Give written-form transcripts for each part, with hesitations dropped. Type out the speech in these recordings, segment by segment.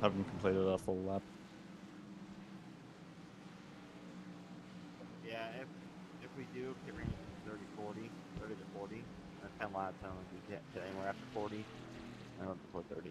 haven't completed a full lap. Yeah, if we do get range 30, 40, 30 to 40, 10 laps, I don't think we get anywhere after 40. I don't before 30.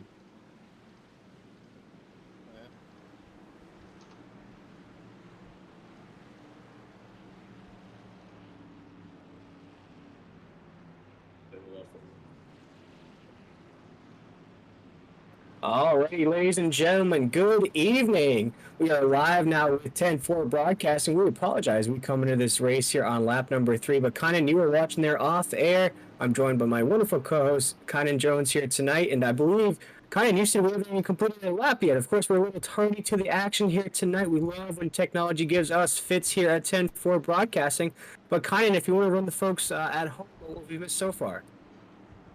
Alrighty, ladies and gentlemen, good evening. We are live now with 10-4 broadcasting. We apologize. We come into this race here on lap number 3, but Conan, you were watching there off air. I'm joined by my wonderful co-host, Conan Jones, here tonight, and I believe, Conan, you said we haven't even completed a lap yet. Of course, we're a little tardy to the action here tonight. We love when technology gives us fits here at 10-4 broadcasting. But Conan, if you want to run the folks at home, what have we missed so far?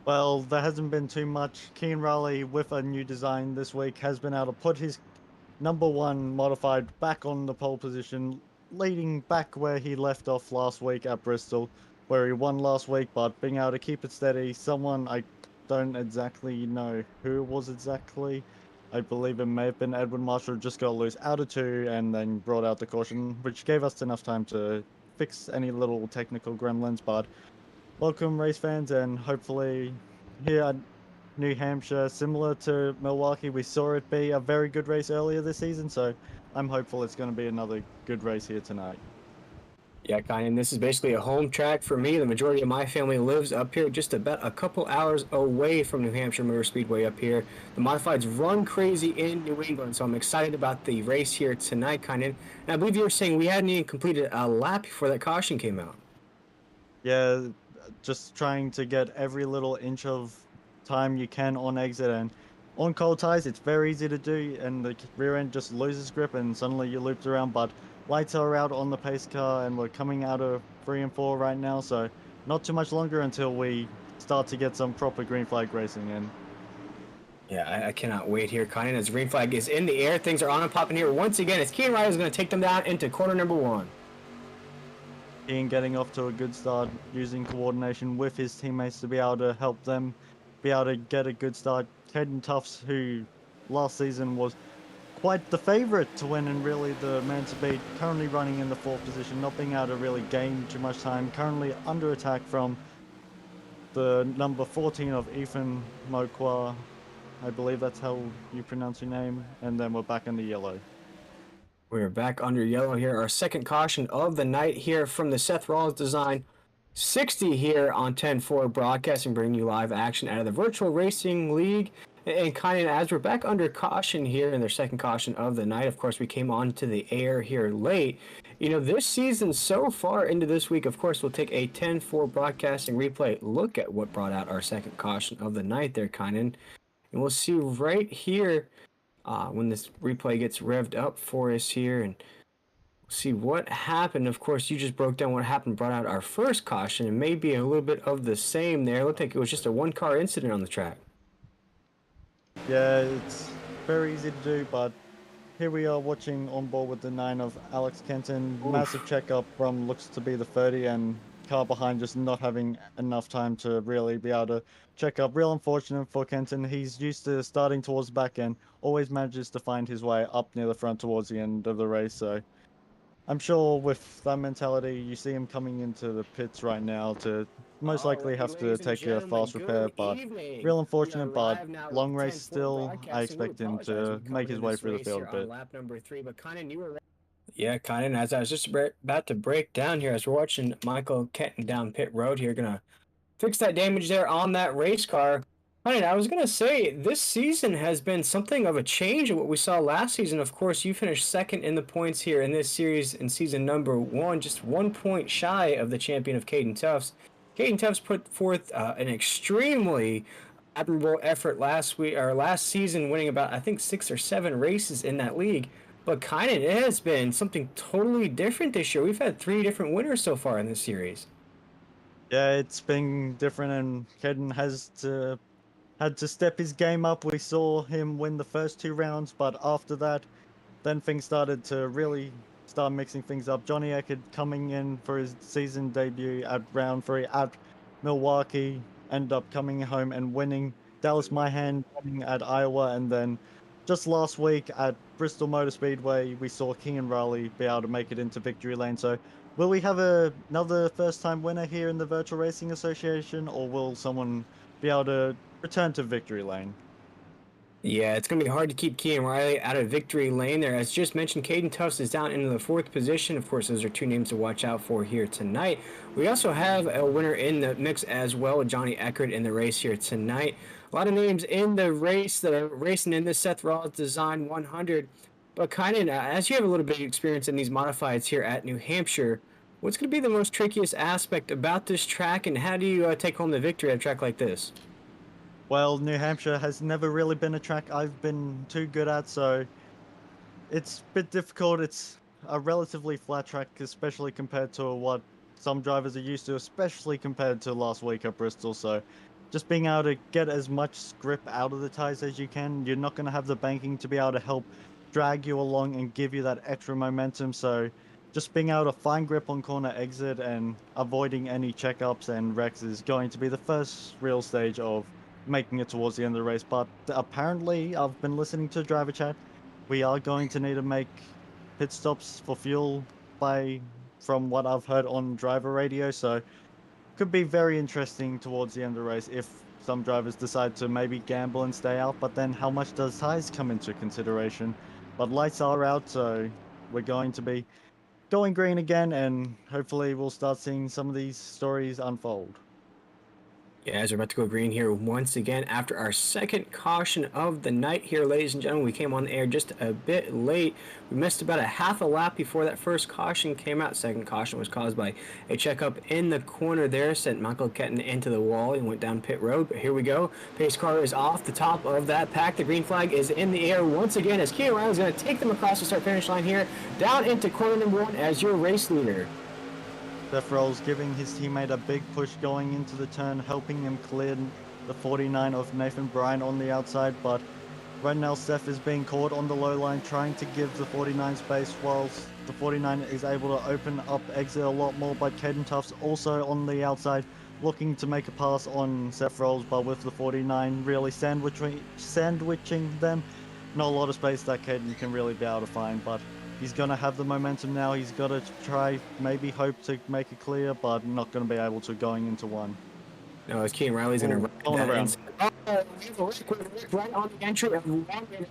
Well, there hasn't been too much. Keen Raleigh, with a new design this week, has been able to put his number 1 modified back on the pole position, leading back where he left off last week at Bristol, where he won last week, but being able to keep it steady. Someone, I don't exactly know who it was exactly. I believe it may have been Edwin Marshall, just got loose out of 2 and then brought out the caution, which gave us enough time to fix any little technical gremlins. But welcome, race fans, and hopefully here at New Hampshire, similar to Milwaukee, we saw it be a very good race earlier this season, so I'm hopeful it's going to be another good race here tonight. Yeah, Kyan, this is basically a home track for me. The majority of my family lives up here, just about a couple hours away from New Hampshire Motor Speedway up here. The modifieds run crazy in New England, so I'm excited about the race here tonight, Kyan. And I believe you were saying we hadn't even completed a lap before that caution came out. Yeah, just trying to get every little inch of time you can on exit, and on cold tires it's very easy to do, and the rear end just loses grip and suddenly you're looped around. But lights are out on the pace car and we're coming out of 3 and 4 right now, so not too much longer until we start to get some proper green flag racing in. Yeah, I cannot wait here, Kyan. As green flag is in the air, things are on and popping here once again as Keen Ryder is going to take them down into corner number 1. Ian getting off to a good start, using coordination with his teammates to be able to help them be able to get a good start. Caden Tufts, who last season was quite the favourite to win and really the man to beat, currently running in the 4th position, not being able to really gain too much time, currently under attack from the number 14 of Ethan Mokwa. I believe that's how you pronounce your name, and then we're back in the yellow. We're back under yellow here. Our second caution of the night here from the Seth Rawls Design 60 here on 10-4 broadcasting, bringing you live action out of the Virtual Racing League. And kind of as we're back under caution here in their second caution of the night, of course, we came onto the air here late. You know, this season so far into this week, of course, we'll take a 10-4 broadcasting replay look at what brought out our second caution of the night there, Kynan. And we'll see right here when this replay gets revved up for us here and see what happened. Of course, you just broke down what happened, brought out our first caution, and maybe a little bit of the same there. It looked like it was just a one-car incident on the track. Yeah, it's very easy to do, but here we are watching on board with the 9 of Alex Kenton. Oof. Massive checkup from looks to be the 30, and car behind just not having enough time to really be able to check up. Real unfortunate for Kenton. He's used to starting towards the back end, always manages to find his way up near the front towards the end of the race. So I'm sure with that mentality, you see him coming into the pits right now to most likely have to take a fast repair, but real unfortunate, but long race still. I expect him to make his way through the field a bit. Lap number 3, but Conan, you were... Yeah, Conan, as I was just about to break down here, as we're watching Michael Kenton down pit road here, gonna fix that damage there on that race car. Conan, I was gonna say, this season has been something of a change of what we saw last season. Of course, you finished second in the points here in this series in season number 1, just 1 point shy of the champion of Caden Tufts. Caden Tufts put forth an extremely admirable effort last season, winning about, I think, 6 or 7 races in that league. But kind of, it has been something totally different this year. We've had 3 different winners so far in this series. Yeah, it's been different, and Caden had to step his game up. We saw him win the first 2 rounds, but after that, then things started to really start mixing things up. Johnny Eckert coming in for his season debut at round 3 at Milwaukee, ended up coming home and winning. Dallas Myhan winning at Iowa, and then just last week at Bristol Motor Speedway, we saw Kean Riley be able to make it into victory lane. So, will we have another first-time winner here in the Virtual Racing Association, or will someone be able to return to victory lane? Yeah, it's going to be hard to keep Kean Riley out of victory lane there. As just mentioned, Caden Tufts is down into the 4th position. Of course, those are 2 names to watch out for here tonight. We also have a winner in the mix as well, Johnny Eckert in the race here tonight. A lot of names in the race that are racing in the Seth Rawls Design 100. But kind of, as you have a little bit of experience in these modifieds here at New Hampshire, what's going to be the most trickiest aspect about this track, and how do you take home the victory at a track like this? Well, New Hampshire has never really been a track I've been too good at, so it's a bit difficult. It's a relatively flat track, especially compared to what some drivers are used to, especially compared to last week at Bristol. So just being able to get as much grip out of the tires as you can. You're not going to have the banking to be able to help drag you along and give you that extra momentum. So just being able to find grip on corner exit and avoiding any checkups and wrecks is going to be the first real stage of making it towards the end of the race. But apparently, I've been listening to driver chat. We are going to need to make pit stops for fuel from what I've heard on driver radio. So could be very interesting towards the end of the race if some drivers decide to maybe gamble and stay out. But then how much does tires come into consideration? But lights are out, so we're going to be going green again, and hopefully we'll start seeing some of these stories unfold. Yeah, as we're about to go green here once again after our second caution of the night here, ladies and gentlemen. We came on the air just a bit late. We missed about a half a lap before that first caution came out. Second caution was caused by a checkup in the corner there, sent Michael Ketton into the wall and went down pit road. But here we go. Pace car is off the top of that pack. The green flag is in the air once again as Kean Riley is going to take them across the start-finish line here, down into corner number 1 as your race leader. Seth Rawls giving his teammate a big push going into the turn, helping him clear the 49 of Nathan Bryan on the outside, but right now Seth is being caught on the low line, trying to give the 49 space, whilst the 49 is able to open up exit a lot more, but Caden Tufts also on the outside, looking to make a pass on Seth Rawls, but with the 49 really sandwiching them, not a lot of space that Caden can really be able to find, but he's going to have the momentum now. He's got to try, maybe hope to make it clear, but not going to be able to going into one. No, as Kean Riley's going to run around. Right on the entry of 1 minute.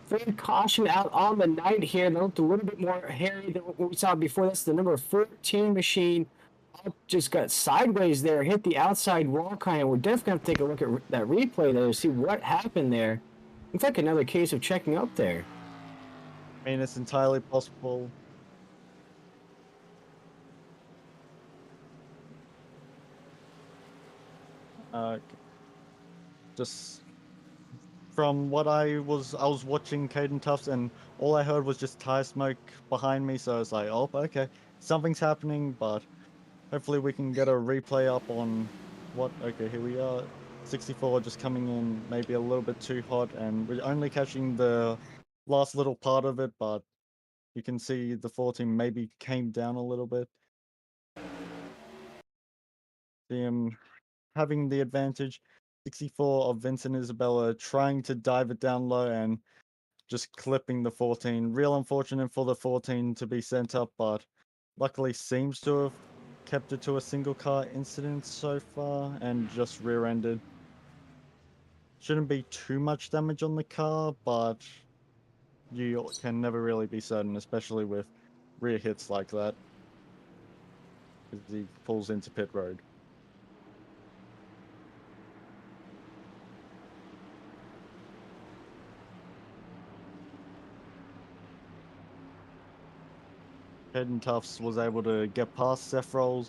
Third caution out on the night here. They looked a little bit more hairy than what we saw before. That's the number 14 machine. Just got sideways there, hit the outside wall kind of. We're definitely going to take a look at that replay there to see what happened there. Looks like another case of checking up there. I mean, it's entirely possible. Just from what I was watching Caden Tufts, and all I heard was just tire smoke behind me, so I was like, oh, okay, something's happening, but hopefully we can get a replay up on what, okay, here we are, 64 just coming in maybe a little bit too hot, and we're only catching the last little part of it, but you can see the 14 maybe came down a little bit. See him having the advantage. 64 of Vincent Isabella trying to dive it down low and just clipping the 14. Real unfortunate for the 14 to be sent up, but luckily seems to have kept it to a single car incident so far and just rear-ended. Shouldn't be too much damage on the car, but you can never really be certain, especially with rear hits like that, as he pulls into pit road. Caden Tufts was able to get past Seth Rawls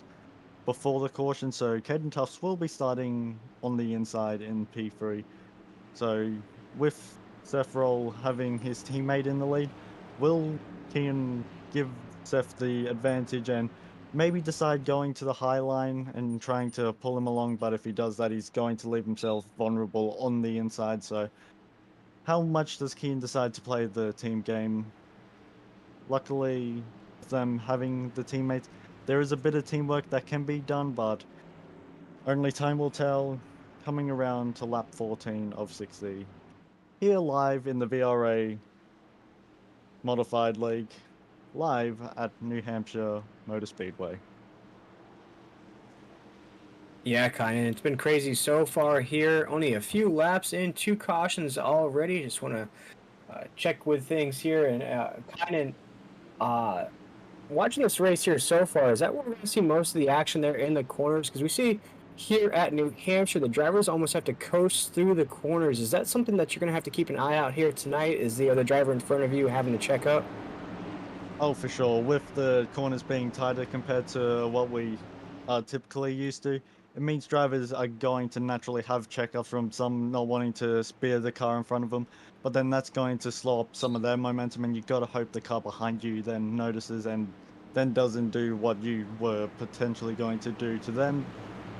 before the caution, so Caden Tufts will be starting on the inside in P3. So with Seth Rawls having his teammate in the lead, will Kean give Seth the advantage and maybe decide going to the high line and trying to pull him along? But if he does that, he's going to leave himself vulnerable on the inside. So how much does Kean decide to play the team game? Luckily, them having the teammates, there is a bit of teamwork that can be done, but only time will tell. Coming around to lap 14 of 60. here live in the VRA Modified League, live at New Hampshire Motor Speedway. Yeah, kind of. It's been crazy so far here. Only a few laps in, 2 cautions already. Just want to check with things here and kind of watching this race here so far. Is that where we're going to see most of the action there in the corners? Because we see here at New Hampshire, the drivers almost have to coast through the corners. Is that something that you're going to have to keep an eye out here tonight? Is the other driver in front of you having to check up? Oh, for sure. With the corners being tighter compared to what we are typically used to, it means drivers are going to naturally have checkups from some not wanting to spear the car in front of them, but then that's going to slow up some of their momentum, and you've got to hope the car behind you then notices and then doesn't do what you were potentially going to do to them,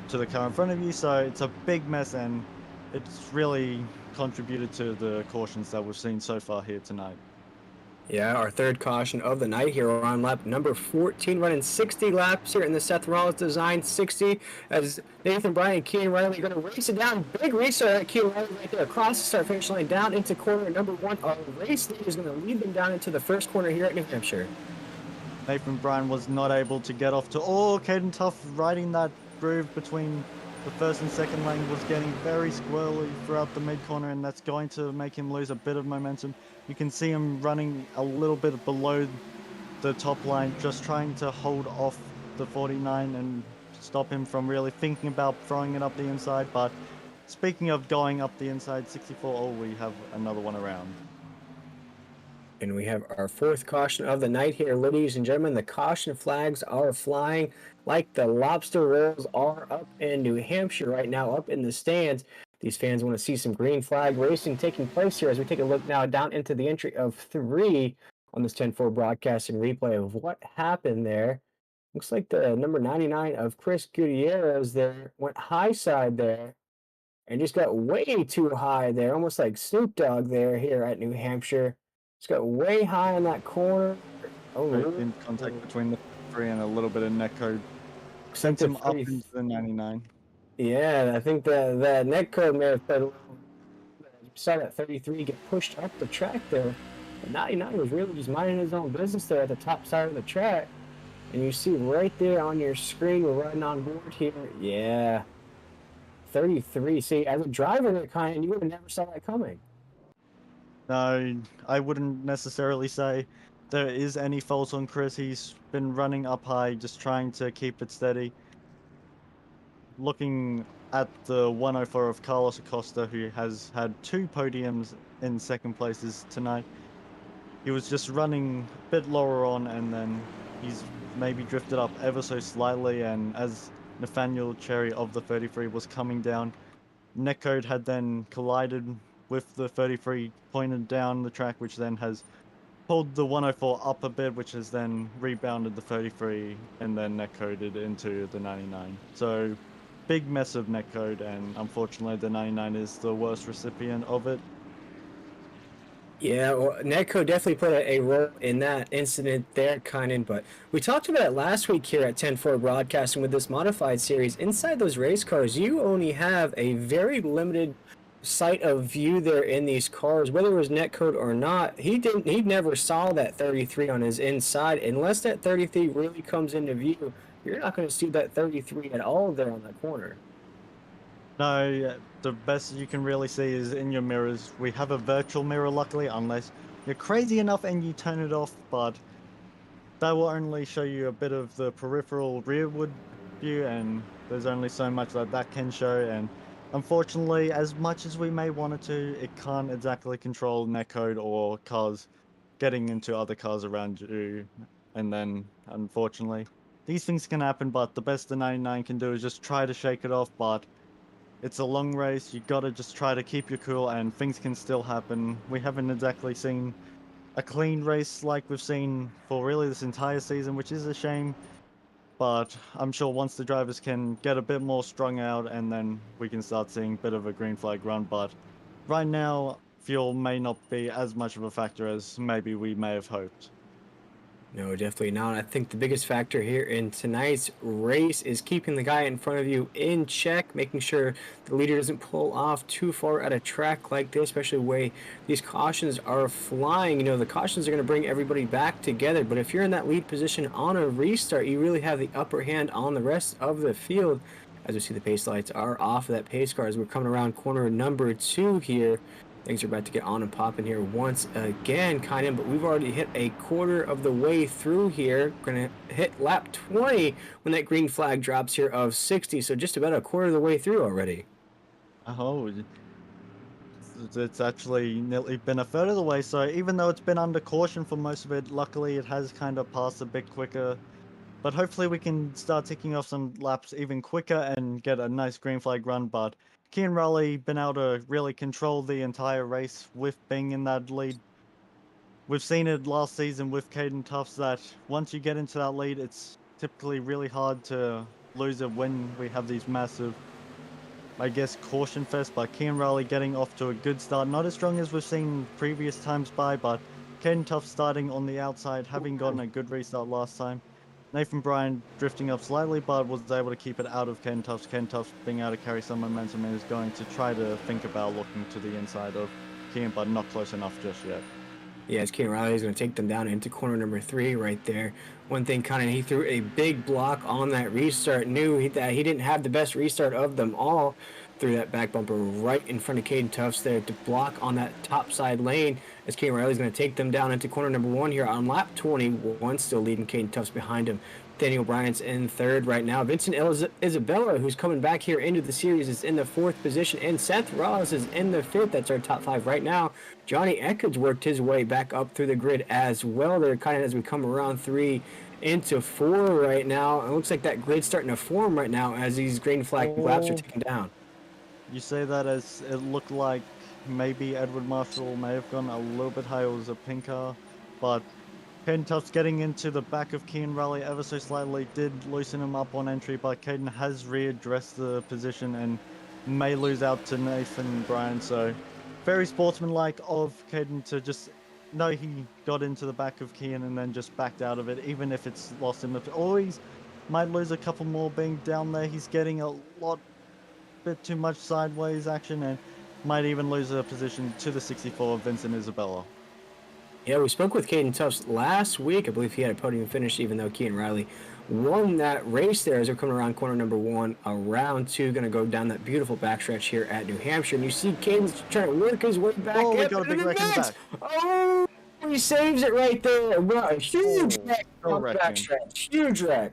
to the car in front of you. So it's a big mess, and it's really contributed to the cautions that we've seen so far here tonight. Yeah, our third caution of the night here. We're on lap number 14, running 60 laps here in the Seth Rawls Deigns 60. As Nathan Bryan and Kean Riley are going to race it down. Big restart at Kean Riley right there across the start finish line down into corner number 1. Our race leader is going to lead them down into the first corner here at New Hampshire. Nathan Bryan was not able to get off to Caden Tough riding that groove between the first and second lane was getting very squirrely throughout the mid corner, and that's going to make him lose a bit of momentum. You can see him running a little bit below the top line, just trying to hold off the 49 and stop him from really thinking about throwing it up the inside. But speaking of going up the inside, 64, we have another one around. And we have our fourth caution of the night here, ladies and gentlemen. The caution flags are flying like the lobster rolls are up in New Hampshire right now, up in the stands. These fans want to see some green flag racing taking place here as we take a look now down into the entry of 3 on this 10-4 broadcasting replay of what happened there. Looks like the number 99 of Chris Gutierrez there went high side there and just got way too high there, almost like Snoop Dogg there here at New Hampshire. Just got way high in that corner. Oh, In contact between the 3 and a little bit of netcode. Sent him up into the 99. Yeah, I think the netcode may have said a little. Saw that 33 get pushed up the track there. But 99 was really just minding his own business there at the top side of the track. And you see right there on your screen, we're running on board here. Yeah. 33. See, as a driver, that kind of, you would have never saw that coming. No, I wouldn't necessarily say there is any fault on Chris. He's been running up high, just trying to keep it steady. Looking at the 104 of Carlos Acosta, who has had 2 podiums in second places tonight, he was just running a bit lower on, and then he's maybe drifted up ever so slightly, and as Nathaniel Cherry of the 33 was coming down, netcode had then collided with the 33 pointed down the track, which then has pulled the 104 up a bit, which has then rebounded the 33 and then netcoded into the 99. So big mess of netcode, and unfortunately the 99 is the worst recipient of it. Yeah, well, netcode definitely played a role in that incident there, Kynan, but we talked about it last week here at 10-4 Broadcasting with this modified series. Inside those race cars, you only have a very limited sight of view there in these cars, whether it was netcode or not. He never saw that 33 on his inside. Unless that 33 really comes into view, you're not going to see that 33 at all there on that corner. No, the best you can really see is in your mirrors. We have a virtual mirror, luckily, unless you're crazy enough and you turn it off, but that will only show you a bit of the peripheral rearward view, and there's only so much that can show, and unfortunately, as much as we may want it to, it can't exactly control netcode or cars getting into other cars around you, and then, unfortunately, these things can happen, but the best the 99 can do is just try to shake it off, but it's a long race. You gotta just try to keep your cool, and things can still happen. We haven't exactly seen a clean race like we've seen for really this entire season, which is a shame. But I'm sure once the drivers can get a bit more strung out, and then we can start seeing a bit of a green flag run. But right now, fuel may not be as much of a factor as maybe we may have hoped. No, definitely not. I think the biggest factor here in tonight's race is keeping the guy in front of you in check, making sure the leader doesn't pull off too far at a track like this, especially the way these cautions are flying. You know, the cautions are going to bring everybody back together, but if you're in that lead position on a restart, you really have the upper hand on the rest of the field. As we see, the pace lights are off of that pace car as we're coming around corner number 2 here. Things are about to get on and popping here once again, kind of, but we've already hit a quarter of the way through here. We're going to hit lap 20 when that green flag drops here of 60, so just about a quarter of the way through already. Oh, it's actually nearly been a third of the way, so even though it's been under caution for most of it, luckily it has kind of passed a bit quicker. But hopefully we can start ticking off some laps even quicker and get a nice green flag run. But Kean Raleigh been able to really control the entire race with being in that lead. We've seen it last season with Caden Tufts that once you get into that lead, it's typically really hard to lose it when we have these massive, I guess, caution fest. But Kean Raleigh getting off to a good start. Not as strong as we've seen previous times but Caden Tufts starting on the outside, having gotten a good restart last time. Nathan Bryan drifting up slightly, but was able to keep it out of Ken Tufts. Ken Tufts being able to carry some momentum and is going to try to think about looking to the inside of Kean, but not close enough just yet. Yeah, as Kean Riley is going to take them down into corner number 3 right there. One thing, kind of, he threw a big block on that restart. Knew that he didn't have the best restart of them all. Threw that back bumper right in front of Caden Tufts there to block on that top side lane. As Kean Riley's going to take them down into corner number 1 here on lap 21, still leading Caden Tufts behind him. Daniel Bryant's in third right now. Vincent Isabella, who's coming back here into the series, is in the 4th position, and Seth Rawls is in the 5th. That's our top 5 right now. Johnny Eckhart's worked his way back up through the grid as well. They're kind of as we come around 3 into 4 right now. It looks like that grid's starting to form right now as these green flag laps are taken down. You say that as it looked like maybe Edward Marshall may have gone a little bit higher. It was a pink car, but Caden Tufts getting into the back of Kean Raleigh ever so slightly did loosen him up on entry, but Caden has readdressed the position and may lose out to Nathan Bryan. So very sportsmanlike of Caden to just know he got into the back of Kean and then just backed out of it, even if it's lost him. If always might lose a couple more being down there. He's getting a bit too much sideways action and might even lose a position to the 64 of Vincent Isabella. Yeah, we spoke with Caden Tufts last week. I believe he had a podium finish, even though Kean Riley won that race there as we're coming around corner number 1, around 2, going to go down that beautiful backstretch here at New Hampshire. And you see Caden's trying to work his way back Oh, we up got a big wreck in the back. Oh, he saves it right there. What a huge wreck on the wrecking. backstretch. Huge wreck.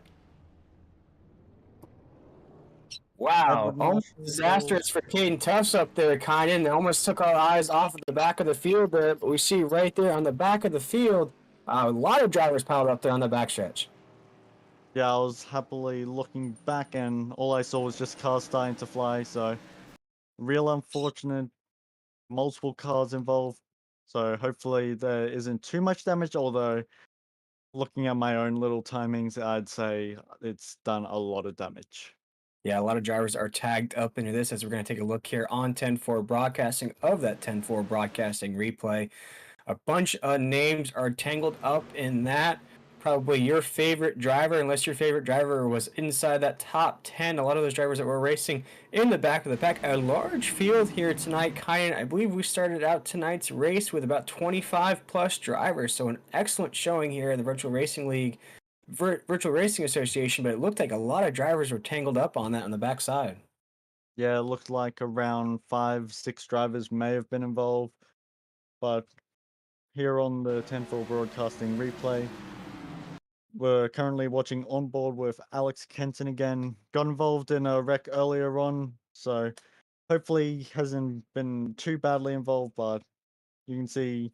Wow, almost disastrous for Caden Tufts up there, kind of. And they almost took our eyes off of the back of the field there. But we see right there on the back of the field, a lot of drivers piled up there on the backstretch. Yeah, I was happily looking back and all I saw was just cars starting to fly. So real unfortunate, multiple cars involved. So hopefully there isn't too much damage, although looking at my own little timings, I'd say it's done a lot of damage. Yeah, a lot of drivers are tagged up into this as we're going to take a look here on 10-4 broadcasting of that 10-4 broadcasting replay. A bunch of names are tangled up in that. Probably your favorite driver, unless your favorite driver was inside that top 10. A lot of those drivers that were racing in the back of the pack. A large field here tonight, Kyan. I believe we started out tonight's race with about 25 plus drivers. So an excellent showing here in the Virtual Racing League. Virtual Racing Association, but it looked like a lot of drivers were tangled up on that on the backside. Yeah, it looked like around 5-6 drivers may have been involved, but here on the 10-4 broadcasting replay, we're currently watching on board with Alex Kenton again. Got involved in a wreck earlier on, so hopefully he hasn't been too badly involved, but you can see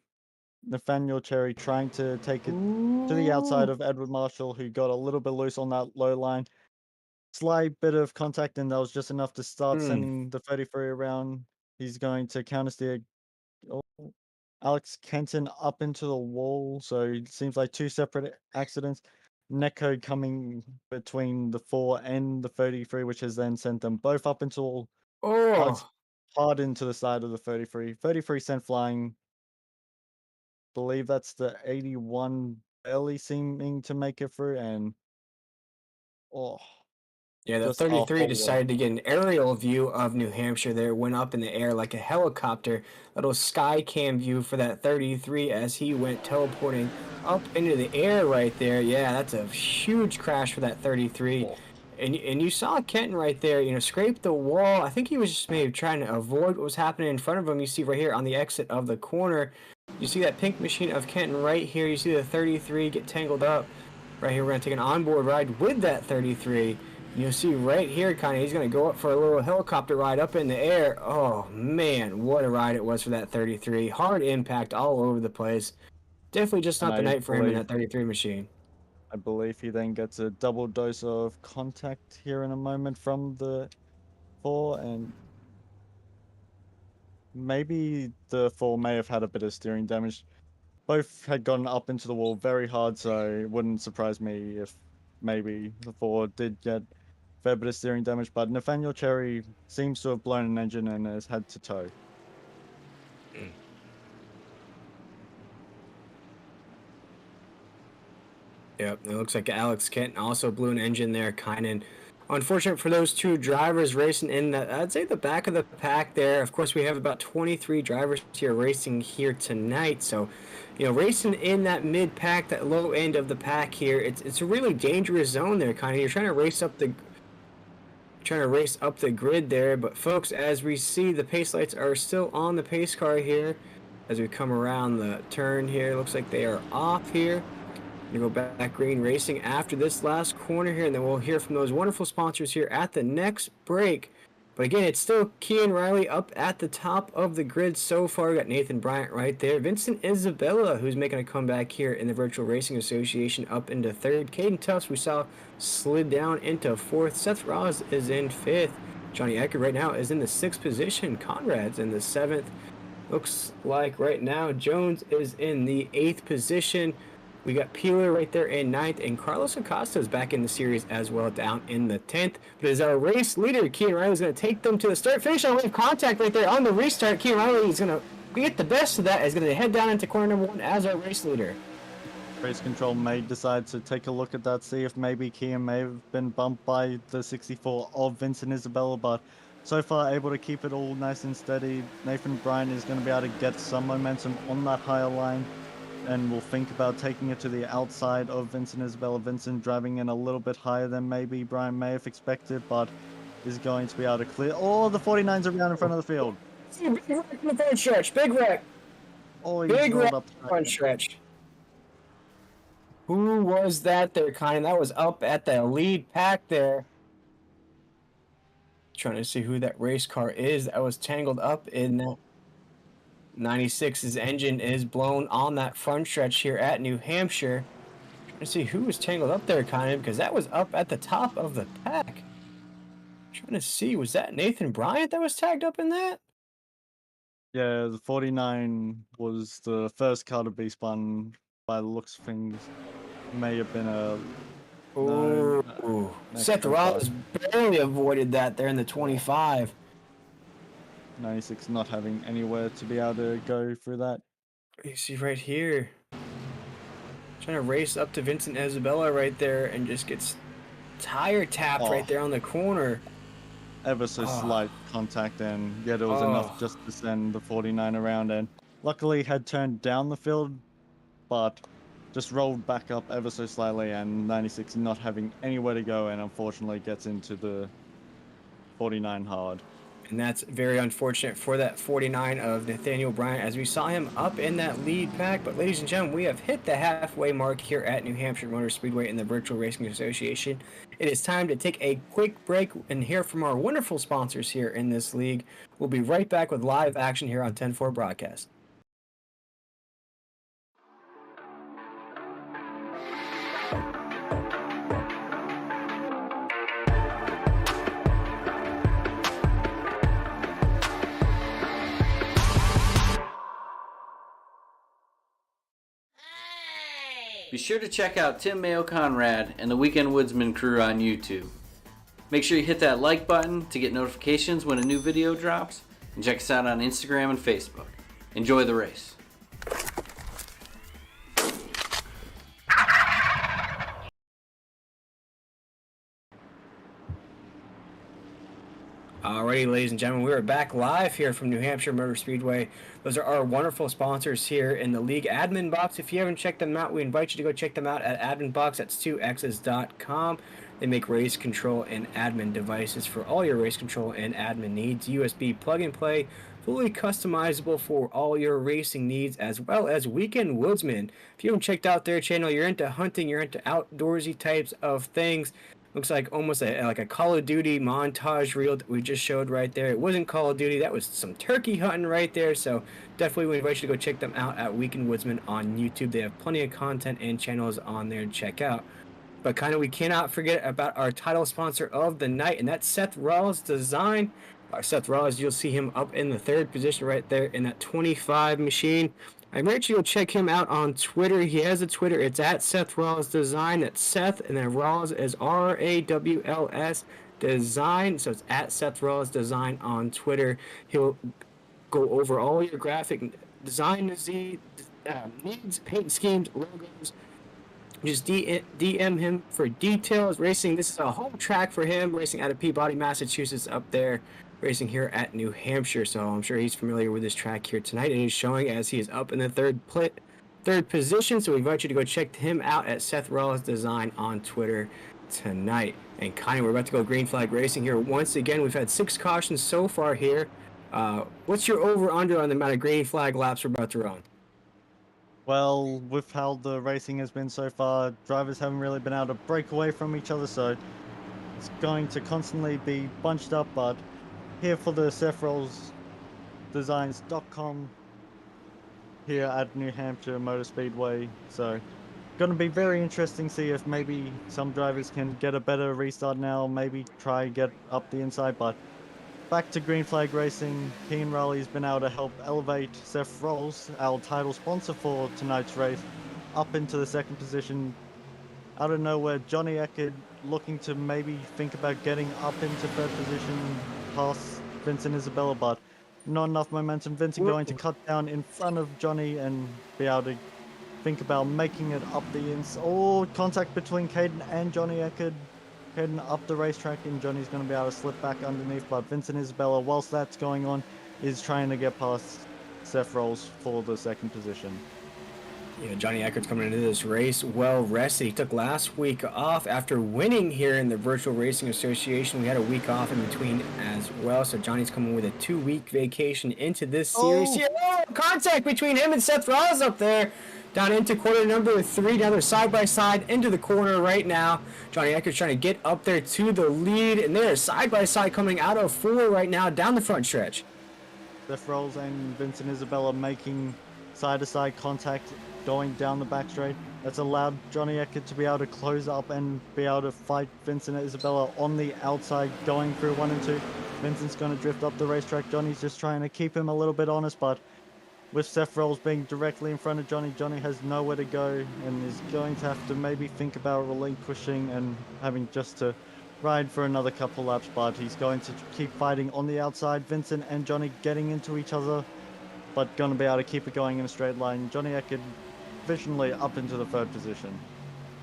Nathaniel Cherry trying to take it to the outside of Edward Marshall, who got a little bit loose on that low line. Slight bit of contact, and that was just enough to start sending the 33 around. He's going to countersteer Alex Kenton up into the wall, so it seems like 2 separate accidents. Neko coming between the 4 and the 33, which has then sent them both up into hard into the side of the 33. 33 sent flying. Believe that's the 81 barely seeming to make it through, and oh, Yeah, the just a 33 whole lot. decided to get an aerial view of New Hampshire there, went up in the air like a helicopter, little sky cam view for that 33 as he went teleporting up into the air right there. Yeah, that's a huge crash for that 33. Oh. And you saw Kenton right there, scrape the wall. I think he was just maybe trying to avoid what was happening in front of him. You see right here on the exit of the corner, you see that pink machine of Kenton right here. You see the 33 get tangled up. Right here, we're going to take an onboard ride with that 33. You'll see right here, he's going to go up for a little helicopter ride up in the air. Oh, man, what a ride it was for that 33. Hard impact all over the place. Definitely just not the night for him in that 33 machine. I believe he then gets a double dose of contact here in a moment from the 4, and maybe the 4 may have had a bit of steering damage. Both had gone up into the wall very hard, so it wouldn't surprise me if maybe the 4 did get a fair bit of steering damage, but Nathaniel Cherry seems to have blown an engine and has had to tow. Yep, it looks like Alex Kenton also blew an engine there, kind of unfortunate for those two drivers racing in I'd say the back of the pack there. Of course, we have about 23 drivers here racing here tonight, so racing in that mid pack, that low end of the pack here, it's a really dangerous zone there. You're trying to race up the grid there, but folks, as we see, the pace lights are still on the pace car here as we come around the turn here. Looks like they are off here. You go back green racing after this last corner here, and then we'll hear from those wonderful sponsors here at the next break. But again, it's still Kean Riley up at the top of the grid so far. We got Nathan Bryant right there. Vincent Isabella, who's making a comeback here in the Virtual Racing Association, up into third. Caden Tufts, we saw, slid down into fourth. Seth Rawls is in fifth. Johnny Ecker right now is in the sixth position. Conrad's in the seventh. Looks like right now Jones is in the eighth position. We got Peeler right there in ninth, and Carlos Acosta is back in the series as well, down in the 10th. But as our race leader, Kean Riley is going to take them to the start. Finish on wave contact right there on the restart. Kean Riley is going to get the best of that. Is going to head down into corner number 1 as our race leader. Race control may decide to take a look at that, see if maybe Kean may have been bumped by the 64 of Vincent Isabella, but so far able to keep it all nice and steady. Nathan Bryan is going to be able to get some momentum on that higher line, and we'll think about taking it to the outside of Vincent Isabella. Vincent driving in a little bit higher than maybe Brian may have expected, but is going to be able to clear. Oh, the 49's around in front of the field. Big wreck in the front stretch. Big wreck. Oh, big wreck in the front stretch. Who was that there, Connie? That was up at the lead pack there. Trying to see who that race car is that was tangled up in that. 96's engine is blown on that front stretch here at New Hampshire. Trying to see who was tangled up there, kind of, because that was up at the top of the pack. Trying to see, was that Nathan Bryant that was tagged up in that? Yeah, the 49 was the first car to be spun. By the looks of things, may have been a. Oh, Seth Rawls barely avoided that there in the 25. 96 not having anywhere to be able to go through that. You see right here. Trying to race up to Vincent Isabella right there and just gets tire tapped right there on the corner. Ever so slight contact, and yet it was enough just to send the 49 around, and luckily had turned down the field, but just rolled back up ever so slightly, and 96 not having anywhere to go, and unfortunately gets into the 49 hard. And that's very unfortunate for that 49 of Nathaniel Bryant, as we saw him up in that lead pack. But ladies and gentlemen, we have hit the halfway mark here at New Hampshire Motor Speedway in the Virtual Racing Association. It is time to take a quick break and hear from our wonderful sponsors here in this league. We'll be right back with live action here on 10-4 Broadcast. Be sure to check out Tim Mayo Conrad and the Weekend Woodsman crew on YouTube. Make sure you hit that like button to get notifications when a new video drops, and check us out on Instagram and Facebook. Enjoy the race. Alrighty, ladies and gentlemen, we are back live here from New Hampshire Motor Speedway. Those are our wonderful sponsors here in the league, AdminBoxx. If you haven't checked them out, we invite you to go check them out at AdminBoxx. That's 2x's.com. They make race control and admin devices for all your race control and admin needs. USB plug and play, fully customizable for all your racing needs, as well as Weekend Woodsman. If you haven't checked out their channel, you're into hunting, you're into outdoorsy types of things. Looks like almost like a Call of Duty montage reel that we just showed right there. It wasn't Call of Duty, that was some turkey hunting right there. So definitely we invite you to go check them out at Weekend Woodsman on YouTube. They have plenty of content and channels on there to check out. But kind of we cannot forget about our title sponsor of the night, and that's Seth Rawls Design. Seth Rawls, you'll see him up in the third position right there in that 25 machine. I invite you to check him out on Twitter. He has a Twitter. It's at Seth Rawls Design. That's Seth, and then Rawls is RAWLS Design. So it's at Seth Rawls Design on Twitter. He'll go over all your graphic design needs, paint schemes, logos. Just DM him for details. Racing, this is a home track for him. Racing out of Peabody, Massachusetts, up there. Racing here at New Hampshire, so I'm sure he's familiar with this track here tonight, and he's showing as he is up in the third position. So we invite you to go check him out at Seth Rawls Design on Twitter tonight. And Connie, we're about to go green flag racing here once again. We've had 6 cautions so far here. What's your over/under on the amount of green flag laps we're about to run? Well, with how the racing has been so far, drivers haven't really been able to break away from each other, so it's going to constantly be bunched up. But here for the Seth Rawls Designs.com here at New Hampshire Motor Speedway. So going to be very interesting to see if maybe some drivers can get a better restart now, maybe try get up the inside. But back to green flag racing, Keen Rally's been able to help elevate Seth Rawls, our title sponsor for tonight's race, up into the second position. Out of nowhere, Johnny Eckert looking to maybe think about getting up into third position past Vincent Isabella, but not enough momentum. Vincent going to cut down in front of Johnny and be able to think about making it up the ins. Oh, contact between Caden and Johnny Eckert. Caden up the racetrack, and Johnny's going to be able to slip back underneath, but Vincent Isabella, whilst that's going on, is trying to get past Seth Rawls for the second position. Yeah, Johnny Eckert's coming into this race well rested. He took last week off after winning here in the Virtual Racing Association. We had a week off in between as well, so Johnny's coming with a 2-week vacation into this series. Here, contact between him and Seth Rawls up there. Down into corner number 3, down there side by side into the corner right now. Johnny Eckert's trying to get up there to the lead, and they're side by side coming out of 4 right now down the front stretch. Seth Rawls and Vincent Isabella making side-to-side contact going down the back straight. That's allowed Johnny Eckert to be able to close up and be able to fight Vincent Isabella on the outside going through 1 and 2. Vincent's going to drift up the racetrack. Johnny's just trying to keep him a little bit honest, but with Seth Rawls being directly in front of Johnny, Johnny has nowhere to go and is going to have to maybe think about relinquishing and having just to ride for another couple laps, but he's going to keep fighting on the outside. Vincent and Johnny getting into each other, but going to be able to keep it going in a straight line. Johnny Eckert provisionally up into the third position.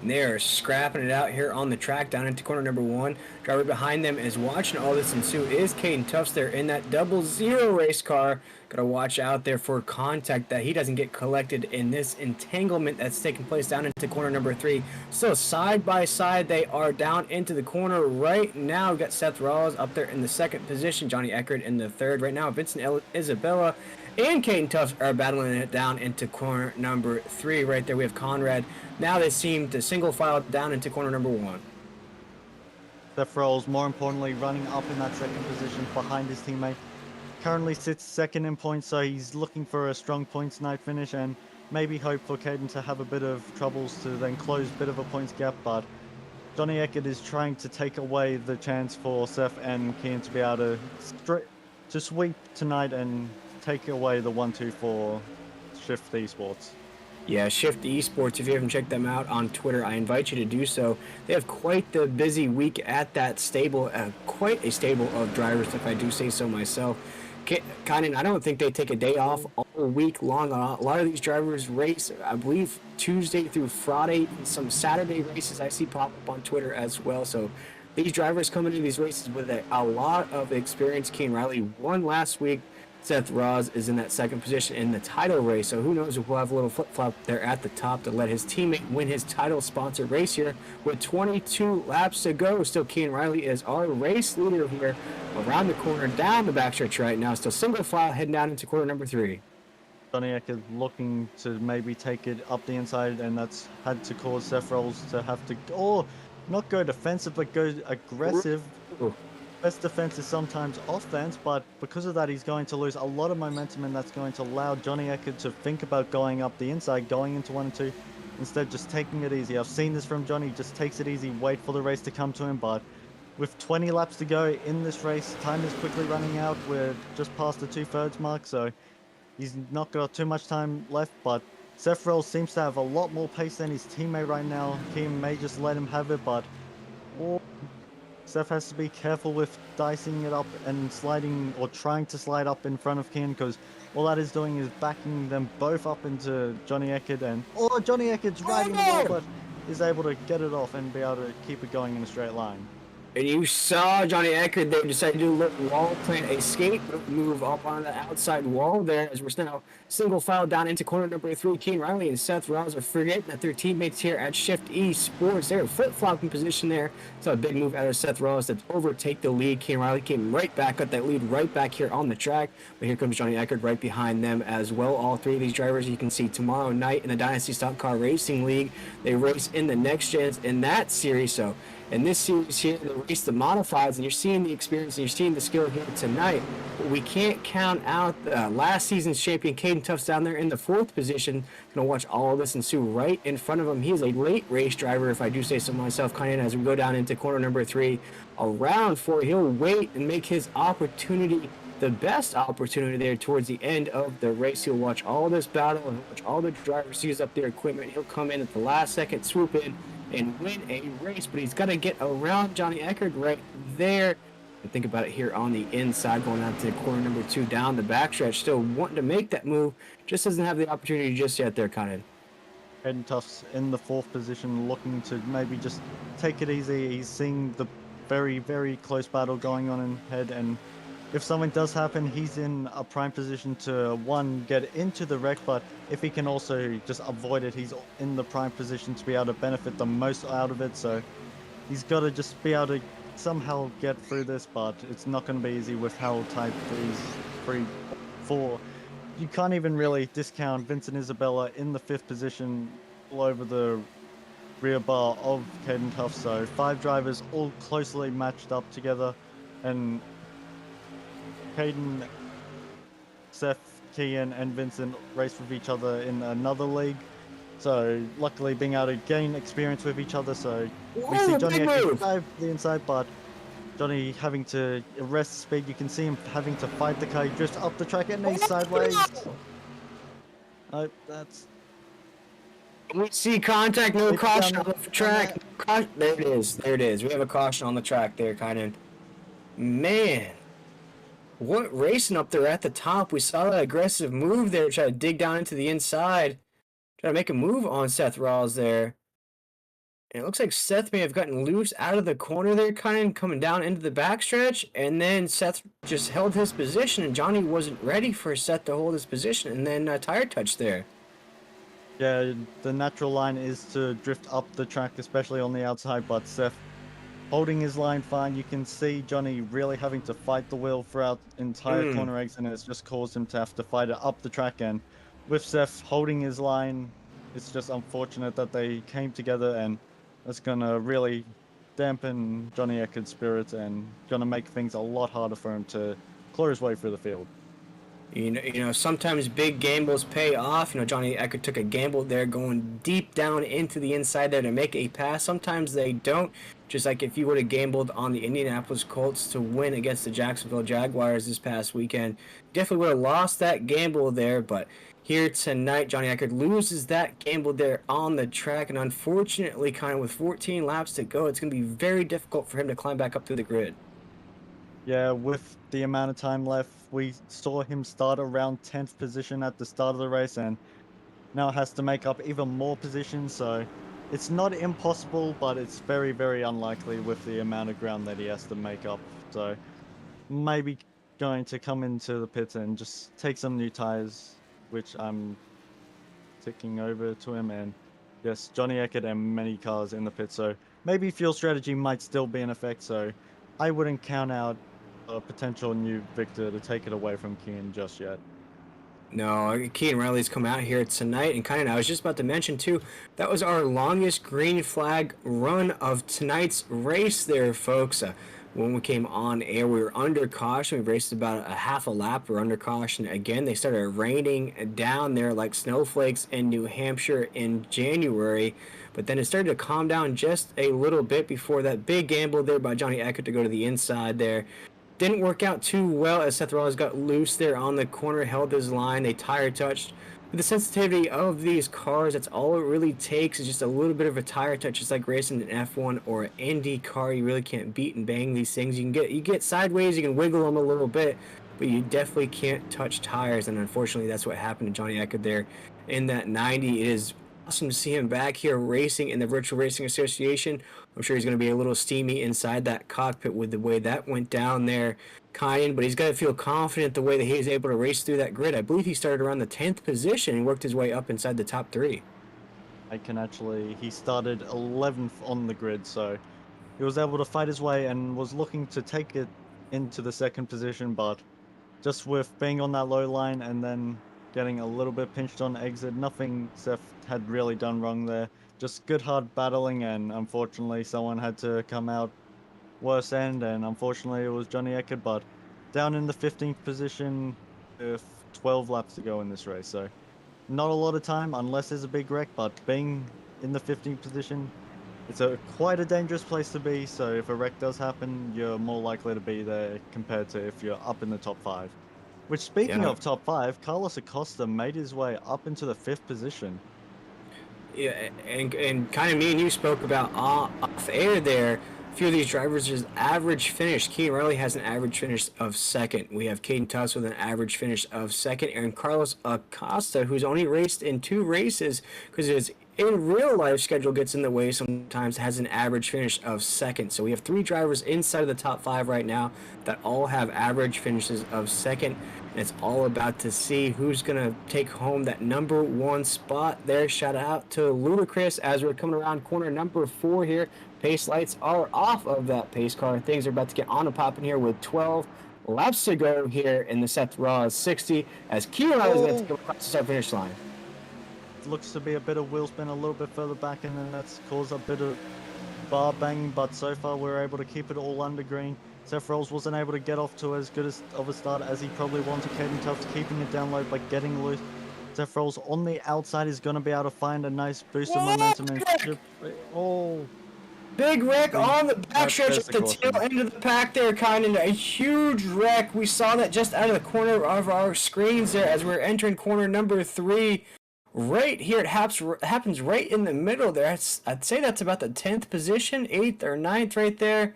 And they are scrapping it out here on the track down into corner number 1. Driver behind them is watching all this ensue is Caden Tufts there in that 00 race car. Got to watch out there for contact that he doesn't get collected in this entanglement that's taking place down into corner number 3. So side by side they are down into the corner right now. We've got Seth Rawls up there in the second position. Johnny Eckert in the third right now. Vincent Isabella and Caden Tufts are battling it down into corner number 3 right there. We have Conrad. Now they seem to single file down into corner number 1. Seth Rawls, more importantly, running up in that second position behind his teammate. Currently sits second in points, so he's looking for a strong points night finish and maybe hope for Caden to have a bit of troubles to then close a bit of a points gap, but Johnny Eckert is trying to take away the chance for Seth and Kian to be able to sweep tonight and take away the 1-2 for Shift Esports. Yeah, Shift Esports, if you haven't checked them out on Twitter, I invite you to do so. They have quite the busy week at that stable, quite a stable of drivers, if I do say so myself. I don't think they take a day off all week long. A lot of these drivers race, I believe, Tuesday through Friday. Some Saturday races I see pop up on Twitter as well. So These drivers come into these races with a lot of experience. Kean Riley won last week. Seth Rawls is in that second position in the title race, so who knows if we'll have a little flip-flop there at the top to let his teammate win his title sponsor race here with 22 laps to go. Still, Kean Riley is our race leader here around the corner, down the backstretch right now. Still single file heading down into corner number 3. Johnny Eckert looking to maybe take it up the inside, and that's had to cause Seth Rawls to have to, or not go defensive, but go aggressive. Ooh. Best defense is sometimes offense, but because of that, he's going to lose a lot of momentum, and that's going to allow Johnny Eckert to think about going up the inside, going into 1 and 2, instead just taking it easy. I've seen this from Johnny, just takes it easy, wait for the race to come to him, but with 20 laps to go in this race, time is quickly running out. We're just past the 2/3 mark, so he's not got too much time left, but Seth Rawls seems to have a lot more pace than his teammate right now. Kean may just let him have it, but Seth has to be careful with dicing it up and sliding, or trying to slide up in front of Kean, because all that is doing is backing them both up into Johnny Eckert, and Johnny Eckert's riding the wall, but is able to get it off and be able to keep it going in a straight line. And you saw Johnny Eckert there decide to do a little wall plant escape, move up on the outside wall there, as we're now single file down into corner number 3. Kean Riley and Seth Rawls are forgetting that their teammates here at Shift E Sports. They're flip-flopping position there. So a big move out of Seth Rawls to overtake the lead. Kean Riley came right back, got that lead right back here on the track. But here comes Johnny Eckert right behind them as well. All 3 of these drivers you can see tomorrow night in the Dynasty Stock Car Racing League. They race in the next gens in that series. So in this series here, they race the modifieds, and you're seeing the experience and you're seeing the skill here tonight. But we can't count out last season's champion, Caden Tuff's down there in the 4th position. Gonna watch all of this ensue right in front of him. He's a late race driver, if I do say so myself, kind of as we go down into corner number 3. Around 4, he'll wait and make his opportunity the best opportunity there towards the end of the race. He'll watch all this battle and watch all the drivers use up their equipment. He'll come in at the last second, swoop in, and win a race, but he's got to get around Johnny Eckert right there. And think about it here on the inside, going out to corner number 2, down the backstretch, still wanting to make that move, just doesn't have the opportunity just yet there, Conan. Caden Tuff's in the 4th position, looking to maybe just take it easy. He's seeing the very, very close battle going on in head, and if something does happen, he's in a prime position to, 1, get into the wreck, but if he can also just avoid it, he's in the prime position to be able to benefit the most out of it. So he's got to just be able to somehow get through this, but it's not going to be easy with how tight these 3, 4. You can't even really discount Vincent Isabella in the 5th position, all over the rear bar of Caden Tuff. So 5 drivers all closely matched up together, and Caden, Seth, Kean, and Vincent race with each other in another league. So luckily being able to gain experience with each other. So we see Johnny Eckert dive to the inside, but Johnny having to arrest speed. You can see him having to fight the car. He drifts up the track and he's sideways. Oh, that's... We see contact, no caution on the track. There it is. There it is. We have a caution on the track there, kind of. Man. What racing up there at the top. We saw that aggressive move there, try to dig down into the inside, try to make a move on Seth Rawls there. And it looks like Seth may have gotten loose out of the corner there, kind of coming down into the backstretch, and then Seth just held his position, and Johnny wasn't ready for Seth to hold his position, and then tire touch there. Yeah, the natural line is to drift up the track, especially on the outside, but Seth holding his line fine. You can see Johnny really having to fight the wheel throughout entire corner exit, and it's just caused him to have to fight it up the track. And with Seth holding his line, it's just unfortunate that they came together, and that's going to really dampen Johnny Eckert's spirits and going to make things a lot harder for him to claw his way through the field. You know, sometimes big gambles pay off. You know, Johnny Eckert took a gamble there, going deep down into the inside there to make a pass. Sometimes they don't. Just like if you would have gambled on the Indianapolis Colts to win against the Jacksonville Jaguars this past weekend, definitely would have lost that gamble there. But here tonight, Johnny Eckert loses that gamble there on the track, and unfortunately, kind of with 14 laps to go, it's going to be very difficult for him to climb back up through the grid. Yeah, with the amount of time left, we saw him start around 10th position at the start of the race, and now has to make up even more positions. So It's not impossible, but it's very, very unlikely with the amount of ground that he has to make up. So maybe going to come into the pits and just take some new tires, which I'm ticking over to him. And yes, Johnny Eckert and many cars in the pit. So maybe fuel strategy might still be in effect. So I wouldn't count out a potential new victor to take it away from Keane just yet. No, Keaton Riley's come out here tonight, and kind of, I was just about to mention too, that was our longest green flag run of tonight's race there, folks. When we came on air, we were under caution. We raced about a half a lap. We were under caution again. They started raining down there like snowflakes in New Hampshire in January, but then it started to calm down just a little bit before that big gamble there by Johnny Eckert to go to the inside there. Didn't work out too well as Seth Rawls got loose there on the corner, held his line. They tire touched. With the sensitivity of these cars, that's all it really takes is just a little bit of a tire touch. It's like racing an F1 or an Indy car. You really can't beat and bang these things. You get sideways, you can wiggle them a little bit, but you definitely can't touch tires. And unfortunately, that's what happened to Johnny Eckert there in that 90. It is awesome to see him back here racing in the Virtual Racing Association. I'm sure he's going to be a little steamy inside that cockpit with the way that went down there, but he's got to feel confident the way that he was able to race through that grid. I believe he started around the 10th position and worked his way up inside the top 3. He started 11th on the grid, so he was able to fight his way and was looking to take it into the 2nd position, but just with being on that low line and then getting a little bit pinched on exit, nothing Seth had really done wrong there. Just good hard battling, and unfortunately someone had to come out worse end, and unfortunately it was Johnny Eckert, but down in the 15th position with 12 laps to go in this race. So not a lot of time unless there's a big wreck, but being in the 15th position, it's quite a dangerous place to be. So if a wreck does happen, you're more likely to be there compared to if you're up in the top 5. Which, speaking of top 5, Carlos Acosta made his way up into the 5th position. Yeah, and kind of me and you spoke about off air there. A few of these drivers' average finish. Keane Riley has an average finish of 2nd. We have Caden Tuss with an average finish of 2nd, and Carlos Acosta, who's only raced in 2 races because his in real life schedule gets in the way sometimes, has an average finish of 2nd. So we have 3 drivers inside of the top 5 right now that all have average finishes of 2nd. And it's all about to see who's going to take home that number 1 spot there. Shout out to Ludacris as we're coming around corner number 4 here. Pace lights are off of that pace car. Things are about to get on and popping here with 12 laps to go here in the Seth Rawls 60 as Keane Riley is going to go across the start finish line. Looks to be a bit of wheel spin a little bit further back, and then that's caused a bit of bar banging, but so far we're able to keep it all under green. Seth Rawls wasn't able to get off to as good of a start as he probably wanted. Caden Tuff's keeping it down low by getting loose. Seth Rawls on the outside is going to be able to find a nice boost of momentum and big wreck on the backstretch at the tail end of the pack there, kind of a huge wreck. We saw that just out of the corner of our screens there as we're entering corner number 3. Right here, it happens right in the middle there. I'd say that's about the 10th position, 8th or 9th right there.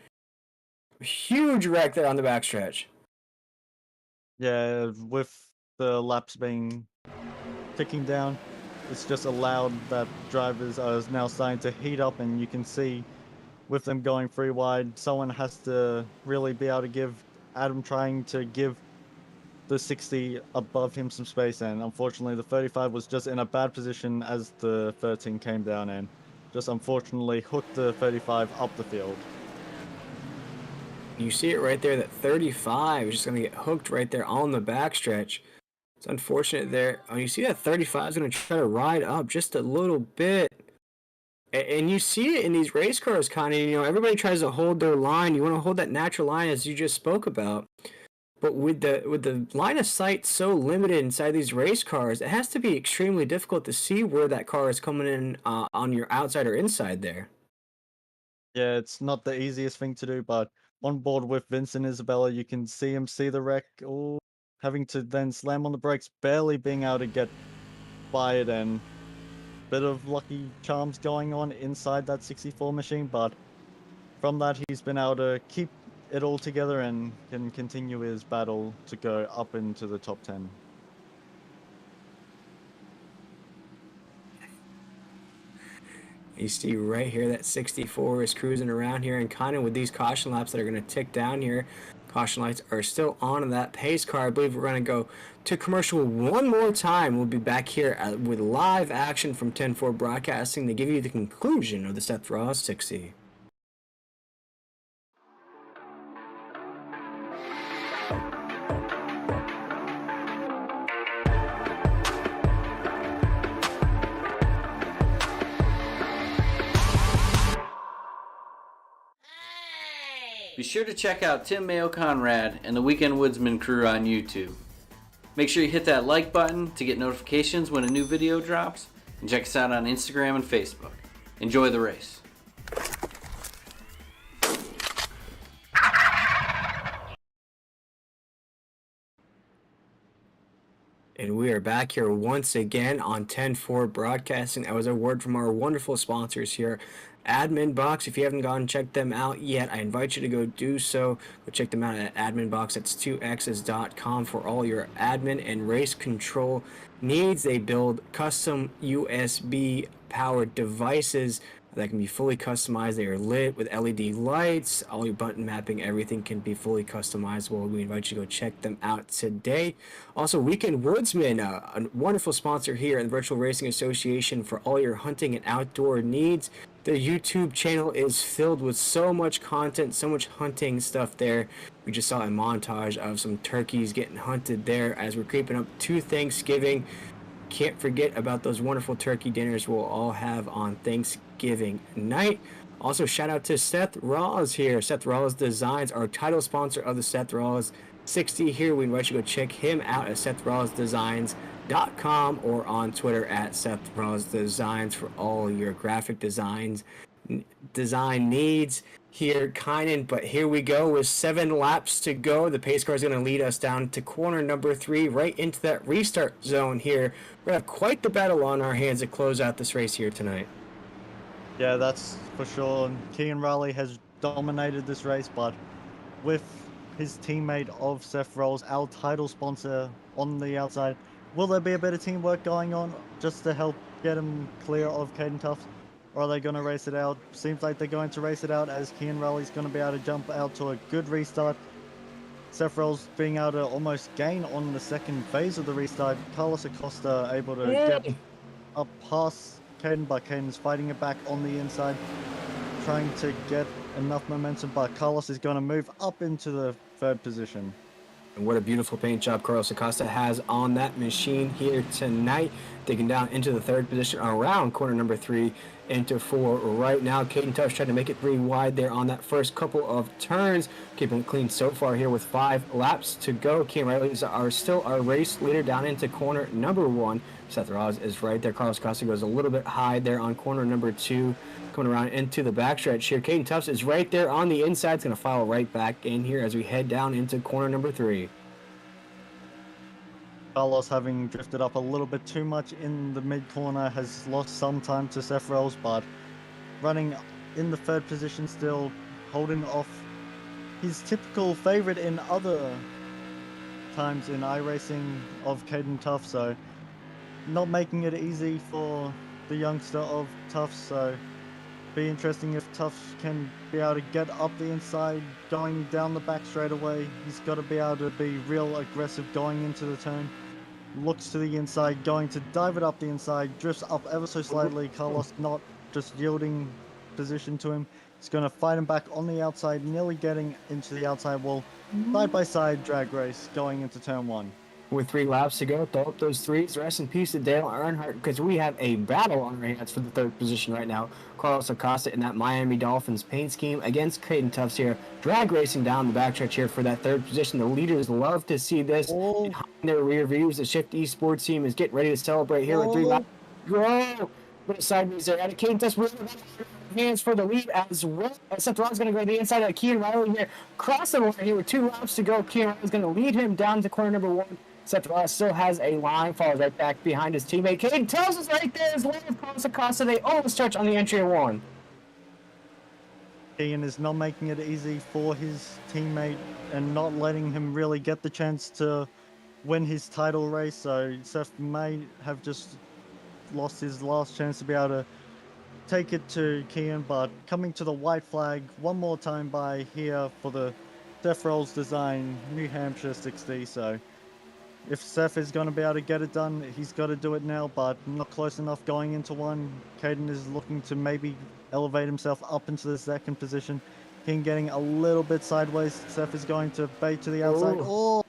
Huge wreck there on the backstretch. Yeah, with the laps being ticking down, it's just allowed that drivers are now starting to heat up, and you can see with them going 3 wide, someone has to really be able to give Adam trying to give the 60 above him some space, and unfortunately the 35 was just in a bad position as the 13 came down and just unfortunately hooked the 35 up the field. You see it right there, that 35 is just going to get hooked right there on the backstretch. It's unfortunate there. You see that 35 is going to try to ride up just a little bit. And you see it in these race cars, Connie. Everybody tries to hold their line. You want to hold that natural line as you just spoke about. But with the line of sight so limited inside these race cars, it has to be extremely difficult to see where that car is coming in on your outside or inside there. Yeah, it's not the easiest thing to do, but on board with Vincent Isabella, you can see him see the wreck, having to then slam on the brakes, barely being able to get by it, and bit of lucky charms going on inside that 64 machine, but from that he's been able to keep it all together and can continue his battle to go up into the top 10. You see right here that 64 is cruising around here, and kind of with these caution laps that are going to tick down here, caution lights are still on in that pace car. I believe we're going to go to commercial one more time. We'll be back here with live action from 10-4 Broadcasting to give you the conclusion of the Seth Rawls 60. Be sure to check out Tim Mayo Conrad and the Weekend Woodsman crew on YouTube. Make sure you hit that like button to get notifications when a new video drops, and check us out on Instagram and Facebook. Enjoy the race. And we are back here once again on 10-4 Broadcasting. That was a word from our wonderful sponsors here, AdminBoxx. If you haven't gone and checked them out yet, I invite you to go do so. Go check them out at AdminBoxx. That's 2x's.com for all your admin and race control needs. They build custom USB powered devices that can be fully customized. They are lit with LED lights. All your button mapping, everything can be fully customizable. We invite you to go check them out today. Also, Weekend Woodsman, a wonderful sponsor here at the Virtual Racing Association for all your hunting and outdoor needs. Their YouTube channel is filled with so much content, so much hunting stuff there. We just saw a montage of some turkeys getting hunted there as we're creeping up to Thanksgiving. Can't forget about those wonderful turkey dinners we'll all have on Thanksgiving night. Also, shout out to Seth Rawls here. Seth Rawls Designs, our title sponsor of the Seth Rawls 60 here. We invite you to go check him out at SethRawlsDesigns.com or on Twitter at Seth Rawls Designs for all your graphic design needs here, Kynan. But here we go with 7 laps to go. The pace car is going to lead us down to corner number 3, right into that restart zone here. We're going to have quite the battle on our hands to close out this race here tonight. Yeah, that's for sure. Kean Riley has dominated this race, but with his teammate of Seth Rawls, our title sponsor, on the outside, will there be a bit of teamwork going on just to help get him clear of Caden Tufts? Or are they going to race it out? Seems like they're going to race it out, as Kean Riley's going to be able to jump out to a good restart. Seth Rawls being able to almost gain on the second phase of the restart. Carlos Acosta able to get up past Caden, but Caden's fighting it back on the inside, trying to get enough momentum, but Carlos is going to move up into the 3rd position. And what a beautiful paint job Carlos Acosta has on that machine here tonight. Digging down into the 3rd position around corner number 3 into 4 right now. Caden Tufts trying to make it 3 wide there on that first couple of turns. Keeping it clean so far here with 5 laps to go. Kean Riley is still our race leader down into corner number 1. Seth Rawls is right there. Carlos Acosta goes a little bit high there on corner number 2. Coming around into the backstretch here. Caden Tufts is right there on the inside. It's going to file right back in here as we head down into corner number 3. Carlos, having drifted up a little bit too much in the mid-corner, has lost some time to Seth Rawls, but running in the 3rd position still, holding off his typical favourite in other times in iRacing of Caden Tufts, so not making it easy for the youngster of Tufts, so be interesting if Tufts can be able to get up the inside, going down the back straight away. He's got to be able to be real aggressive going into the turn. Looks to the inside, going to dive it up the inside, drifts up ever so slightly. Carlos not just yielding position to him. He's going to fight him back on the outside, nearly getting into the outside wall. Side-by-side drag race going into turn 1. With 3 laps to go, throw up those 3s. Rest in peace to Dale Earnhardt, because we have a battle on our hands for the 3rd position right now. Carlos Acosta in that Miami Dolphins paint scheme against Caden Tufts here. Drag racing down the backstretch here for that 3rd position. The leaders love to see this. Behind their rear views, the Shift Esports team is getting ready to celebrate here with 3 laps. Whoa! Bit of sideways there. And Caden Tufts with hands for the lead as well. Seth Rawls is going to go to the inside of Kean Riley here. Crossing over here with 2 laps to go. Kean Riley is going to lead him down to corner number 1. Seth Rawls still has a line, falls right back behind his teammate. Caden Tufts is right there as well as Carlos Acosta. They almost touch on the entry of 1. Kean is not making it easy for his teammate and not letting him really get the chance to win his title race. So Seth may have just lost his last chance to be able to take it to Kian, but coming to the white flag one more time by here for the Seth Rawls Design New Hampshire 60. So if Seth is going to be able to get it done, he's got to do it now, but not close enough going into one. Caden is looking to maybe elevate himself up into the second position. King getting a little bit sideways. Seth is going to bait to the outside. Oh,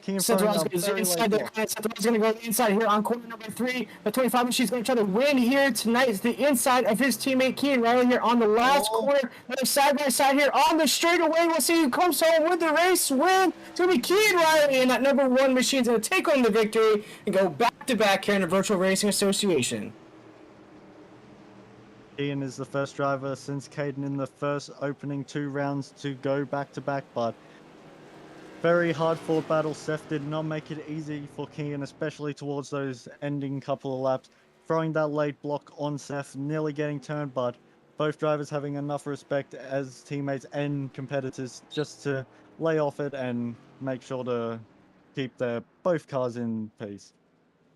King Seth throwing Rawls a goes very inside late there. block. Seth Rawls is going to go inside here on corner number 3. The 25 machine's going to try to win here tonight. It's the inside of his teammate Kean Riley here on the last corner. They're side by side here on the straightaway. We'll see who comes home with the race win. It's going to be Kean Riley, and that number 1 machine's going to take home the victory and go back to back here in the Virtual Racing Association. Ian is the first driver since Caden in the first opening 2 rounds to go back-to-back, but very hard-fought battle. Seth did not make it easy for Kian, especially towards those ending couple of laps. Throwing that late block on Seth, nearly getting turned, but both drivers having enough respect as teammates and competitors just to lay off it and make sure to keep their both cars in peace.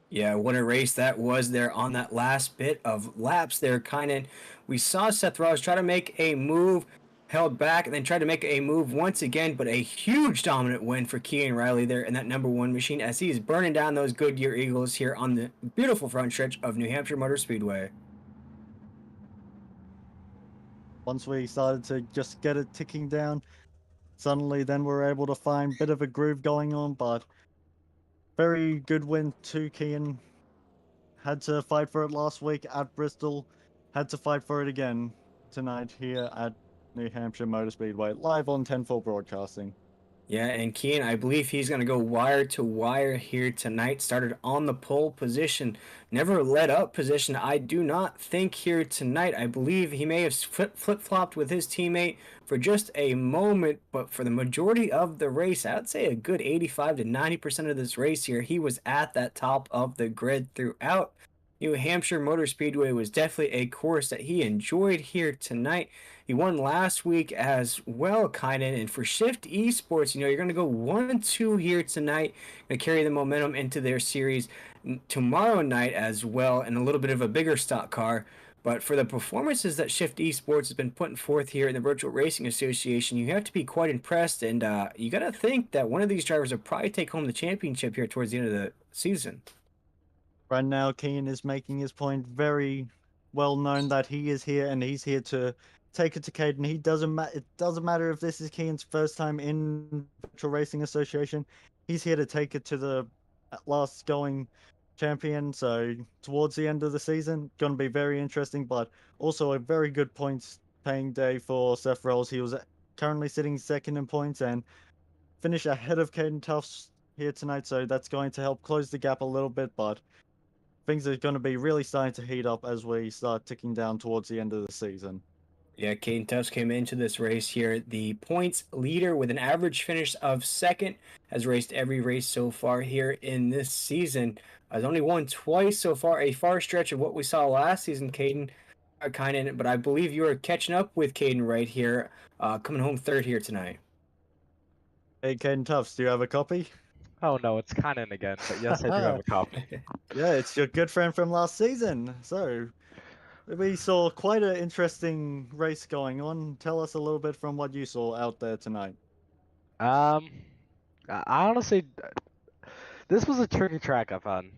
Yeah, what a race that was there on that last bit of laps there, Kynan. We saw Seth Rawls try to make a move, held back, and then tried to make a move once again, but a huge dominant win for Kean Riley there in that number 1 machine as he's burning down those Goodyear Eagles here on the beautiful front stretch of New Hampshire Motor Speedway. Once we started to just get it ticking down, suddenly then we're able to find a bit of a groove going on, but very good win to Kian. Had to fight for it last week at Bristol. Had to fight for it again tonight here at New Hampshire Motor Speedway, live on 10-4 Broadcasting. Yeah, and Kean, I believe he's going to go wire to wire here tonight. Started on the pole position, never let up position. I do not think here tonight. I believe he may have flip-flopped with his teammate for just a moment, but for the majority of the race, I'd say a good 85 to 90% of this race here, he was at that top of the grid throughout. New Hampshire Motor Speedway was definitely a course that he enjoyed here tonight. He won last week as well, Kynan. And for Shift Esports, you're going to go 1-2 here tonight. Going to carry the momentum into their series tomorrow night as well, and a little bit of a bigger stock car. But for the performances that Shift Esports has been putting forth here in the Virtual Racing Association, you have to be quite impressed. And you got to think that one of these drivers will probably take home the championship here towards the end of the season. Right now, Kean is making his point very well known that he is here and he's here to take it to Caden. It doesn't matter if this is Kean's first time in Virtual Racing Association. He's here to take it to the last going champion. So towards the end of the season, going to be very interesting, but also a very good points paying day for Seth Rawls. He was currently sitting second in points and finished ahead of Caden Tufts here tonight. So that's going to help close the gap a little bit, but things are going to be really starting to heat up as we start ticking down towards the end of the season. Yeah, Caden Tufts came into this race here. The points leader with an average finish of second, has raced every race so far here in this season. Has only won twice so far, a far stretch of what we saw last season, Caden. But I believe you are catching up with Caden right here, coming home third here tonight. Hey, Caden Tufts, do you have a copy? Oh no, it's Kynan again, but yes, I do have a copy. Yeah, it's your good friend from last season. So we saw quite an interesting race going on. Tell us a little bit from what you saw out there tonight. I honestly, this was a tricky track I found.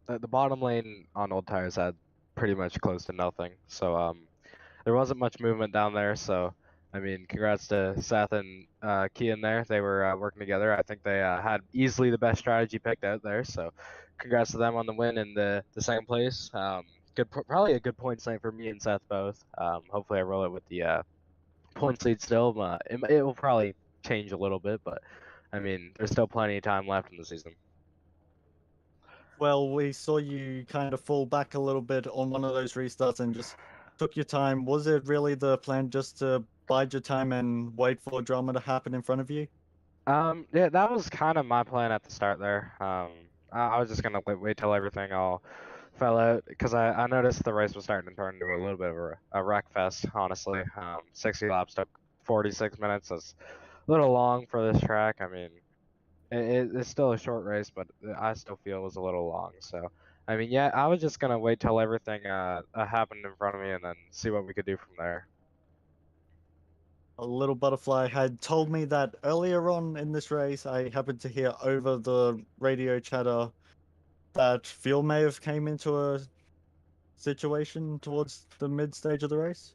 The bottom lane on old tires had pretty much close to nothing, so there wasn't much movement down there. So I mean, congrats to Seth and Kian there. They were working together. I think they had easily the best strategy picked out there. So congrats to them on the win in the second place. Probably a good points night for me and Seth both. Hopefully I roll it with the points lead still. It will probably change a little bit, but I mean, there's still plenty of time left in the season. Well, we saw you kind of fall back a little bit on one of those restarts and just took your time. Was it really the plan just to bide your time and wait for drama to happen in front of you? Yeah, that was kind of my plan at the start there. I was just gonna wait till everything all fell out because I noticed the race was starting to turn into a little bit of a wreck fest, honestly. 60 laps took 46 minutes. That's a little long for this track. I mean, it's still a short race, but I still feel it was a little long. So I mean, yeah, I was just gonna wait till everything happened in front of me and then see what we could do from there. A little butterfly had told me that earlier on in this race, I happened to hear over the radio chatter that fuel may have came into a situation towards the mid stage of the race.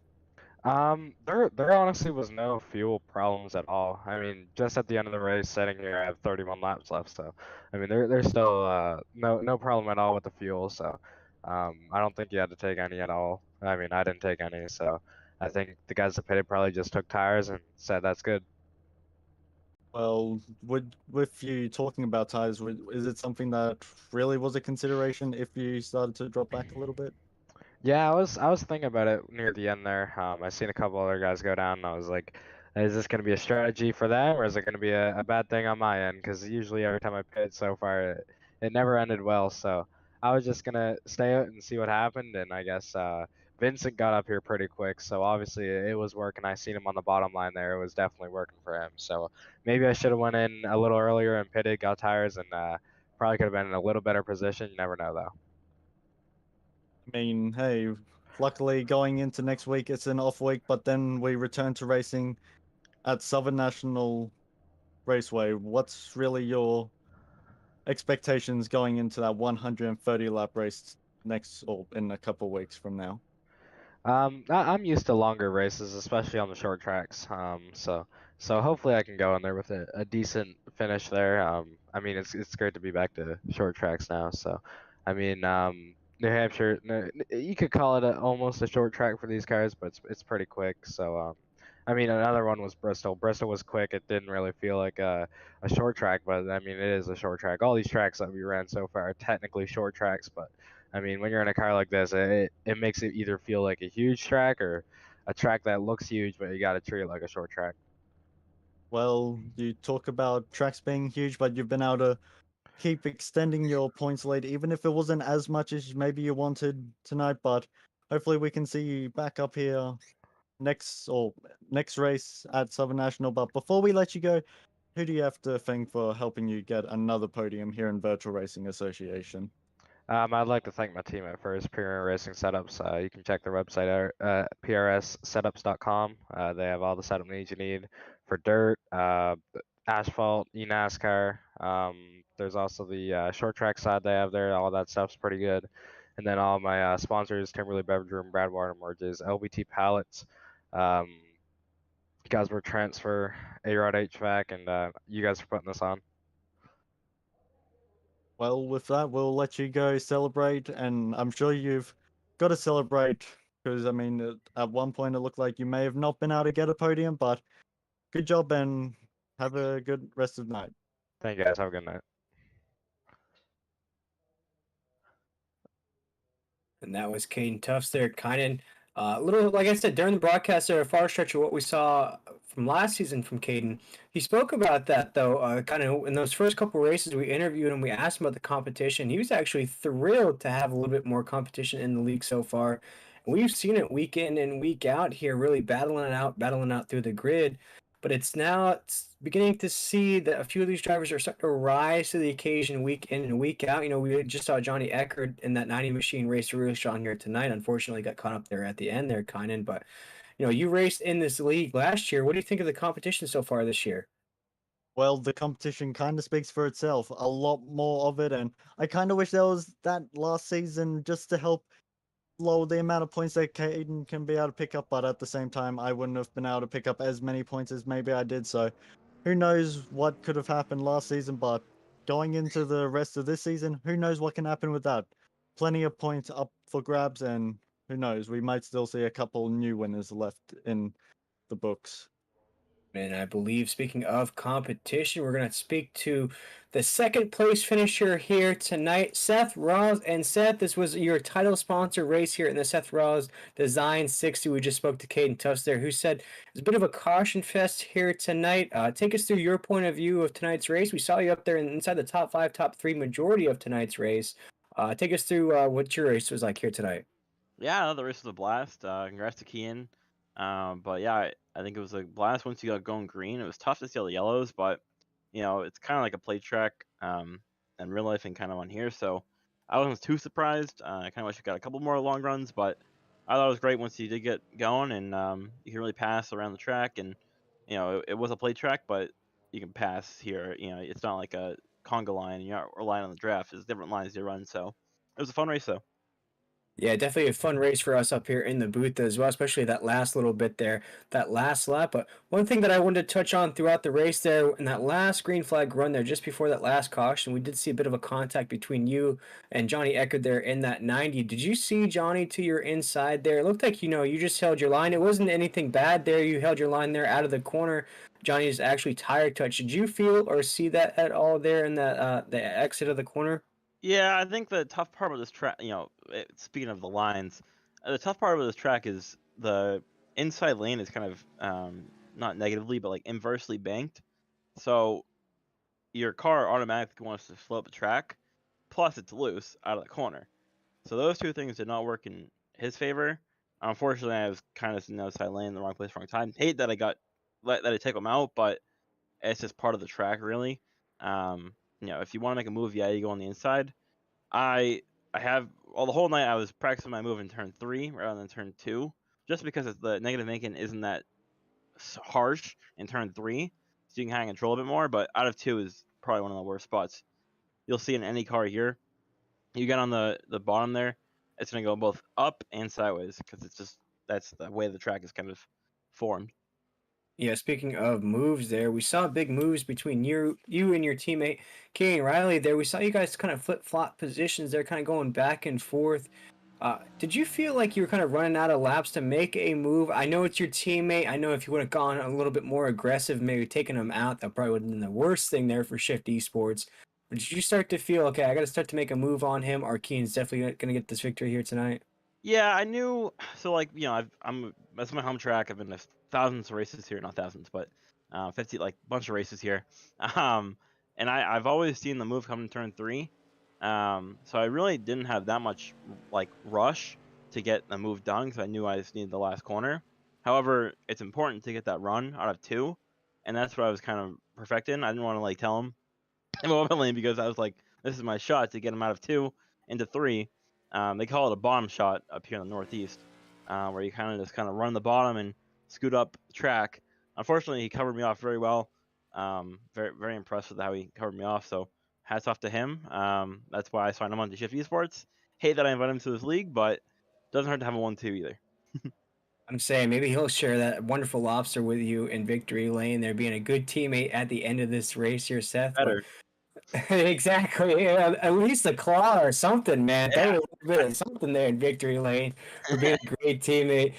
There honestly was no fuel problems at all. I mean, just at the end of the race, sitting here, I have 31 laps left, so I mean, there's still no problem at all with the fuel. So, I don't think you had to take any at all. I mean, I didn't take any, so I think the guys that pitted probably just took tires and said that's good. Well, with you talking about tires, is it something that really was a consideration if you started to drop back a little bit? Yeah, I was thinking about it near the end there. I seen a couple other guys go down, and I was like, is this gonna be a strategy for them, or is it gonna be a bad thing on my end? Because usually every time I pit so far, it never ended well. So I was just gonna stay out and see what happened, and I guess Vincent got up here pretty quick, so obviously it was working. I seen him on the bottom line there; it was definitely working for him. So maybe I should have went in a little earlier and pitted, got tires, and probably could have been in a little better position. You never know, though. I mean, hey, luckily going into next week, it's an off week, but then we return to racing at Southern National Raceway. What's really your expectations going into that 130 lap race next or in a couple weeks from now? I'm used to longer races, especially on the short tracks. So hopefully I can go in there with a decent finish there. I mean, it's great to be back to short tracks now. So, I mean, New Hampshire, you could call it almost a short track for these cars, but it's pretty quick. So, I mean, another one was Bristol. Bristol was quick. It didn't really feel like a short track, but I mean, it is a short track. All these tracks that we ran so far are technically short tracks, but I mean, when you're in a car like this, it makes it either feel like a huge track or a track that looks huge, but you got to treat it like a short track. Well, you talk about tracks being huge, but you've been able to keep extending your points lead, even if it wasn't as much as maybe you wanted tonight. But hopefully, we can see you back up here next race at Southern National. But before we let you go, who do you have to thank for helping you get another podium here in Virtual Racing Association? I'd like to thank my team at First Premier Racing Setups. You can check their website out, prssetups.com. They have all the setup needs you need for dirt, asphalt, eNASCAR. There's also the short track side they have there. All that stuff's pretty good. And then all my sponsors, Timberley Beverage Room, Bradwater Mortgages, LBT Pallets, Gosbert Transfer, A-Rod HVAC, and you guys for putting this on. Well, with that, we'll let you go celebrate, and I'm sure you've got to celebrate because, I mean, at one point it looked like you may have not been able to get a podium, but good job and have a good rest of the night. Thank you guys. Have a good night. And that was Caden Tufts there, kind of a little, like I said, during the broadcast there, a far stretch of what we saw from last season from Caden. He spoke about that, though, kind of in those first couple races we interviewed him, we asked him about the competition. He was actually thrilled to have a little bit more competition in the league so far. And we've seen it week in and week out here, really battling out through the grid. But it's beginning to see that a few of these drivers are starting to rise to the occasion week in and week out. You know, we just saw Johnny Eckert in that 90 machine race really strong here tonight. Unfortunately, got caught up there at the end there, Kynan. But, you know, you raced in this league last year. What do you think of the competition so far this year? Well, the competition kind of speaks for itself. A lot more of it, and I kind of wish there was that last season just to help lower the amount of points that Caden can be able to pick up, but at the same time, I wouldn't have been able to pick up as many points as maybe I did. So, who knows what could have happened last season? But going into the rest of this season, who knows what can happen with that? Plenty of points up for grabs, and who knows, we might still see a couple new winners left in the books. And I believe, speaking of competition, we're going to speak to the second place finisher here tonight, Seth Rawls. And Seth, this was your title sponsor race here in the Seth Rawls Design 60. We just spoke to Caden Tufts there, who said it's a bit of a caution fest here tonight. Take us through your point of view of tonight's race. We saw you up there inside the top 5, top 3 majority of tonight's race. Take us through what your race was like here tonight. Yeah, the race was a blast. Congrats to Kian. But yeah, I think it was a blast once you got going green. It was tough to see all the yellows, but you know, it's kind of like a play track in real life and kind of on here. So I wasn't too surprised. I kind of wish we got a couple more long runs, but I thought it was great once you did get going, and you can really pass around the track. And it was a plate track, but you can pass here. It's not like a conga line, and you're not relying on the draft. It's different lines you run, so it was a fun race though. Yeah, definitely a fun race for us up here in the booth as well, especially that last little bit there, that last lap. But one thing that I wanted to touch on throughout the race there, in that last green flag run there, just before that last caution, we did see a bit of a contact between you and Johnny Eckert there in that 90. Did you see Johnny to your inside there? It looked like, you just held your line. It wasn't anything bad there. You held your line there out of the corner. Johnny's actually tire touch. Did you feel or see that at all there in that the exit of the corner? Yeah, I think the tough part of this track, speaking of the lines, the tough part of this track is the inside lane is kind of not negatively, but like inversely banked. So your car automatically wants to slow up the track, plus it's loose out of the corner. So those two things did not work in his favor. Unfortunately, I was kind of in the outside lane in the wrong place, wrong time. Hate that I take him out, but it's just part of the track, really. If you want to make a move, yeah, you go on the inside. I have the whole night I was practicing my move in turn 3 rather than turn 2, just because the negative making isn't that harsh in turn 3, so you can kind of control a bit more. But out of 2 is probably one of the worst spots you'll see in any car here. You get on the bottom there, it's gonna go both up and sideways because that's the way the track is kind of formed. Yeah, speaking of moves there, we saw big moves between you and your teammate Keegan Riley there. We saw you guys kind of flip-flop positions there, kind of going back and forth. Did you feel like you were kind of running out of laps to make a move? I know it's your teammate. I know if you would have gone a little bit more aggressive, maybe taking him out, that probably would have been the worst thing there for Shift Esports. But did you start to feel, okay, I got to start to make a move on him, or Keegan's definitely going to get this victory here tonight? Yeah, I knew. So that's my home track. I've been to thousands of races here, not thousands, but 50, like bunch of races here. And I've always seen the move come in turn 3. So I really didn't have that much like rush to get the move done because I knew I just needed the last corner. However, it's important to get that run out of 2, and that's what I was kind of perfecting. I didn't want to like tell him in because I was like, this is my shot to get him out of 2 into 3. They call it a bottom shot up here in the Northeast, where you kind of run the bottom and scoot up the track. Unfortunately, he covered me off very well. Very very impressed with how he covered me off. So hats off to him. That's why I signed him on to Shift Esports. Hate that I invited him to this league, but doesn't hurt to have a 1-2 either. I'm saying maybe he'll share that wonderful lobster with you in victory lane there, being a good teammate at the end of this race here, Seth. Better. Exactly. Yeah, at least a claw or something, man. Yeah. Got a little bit of something there in victory lane for being a great teammate.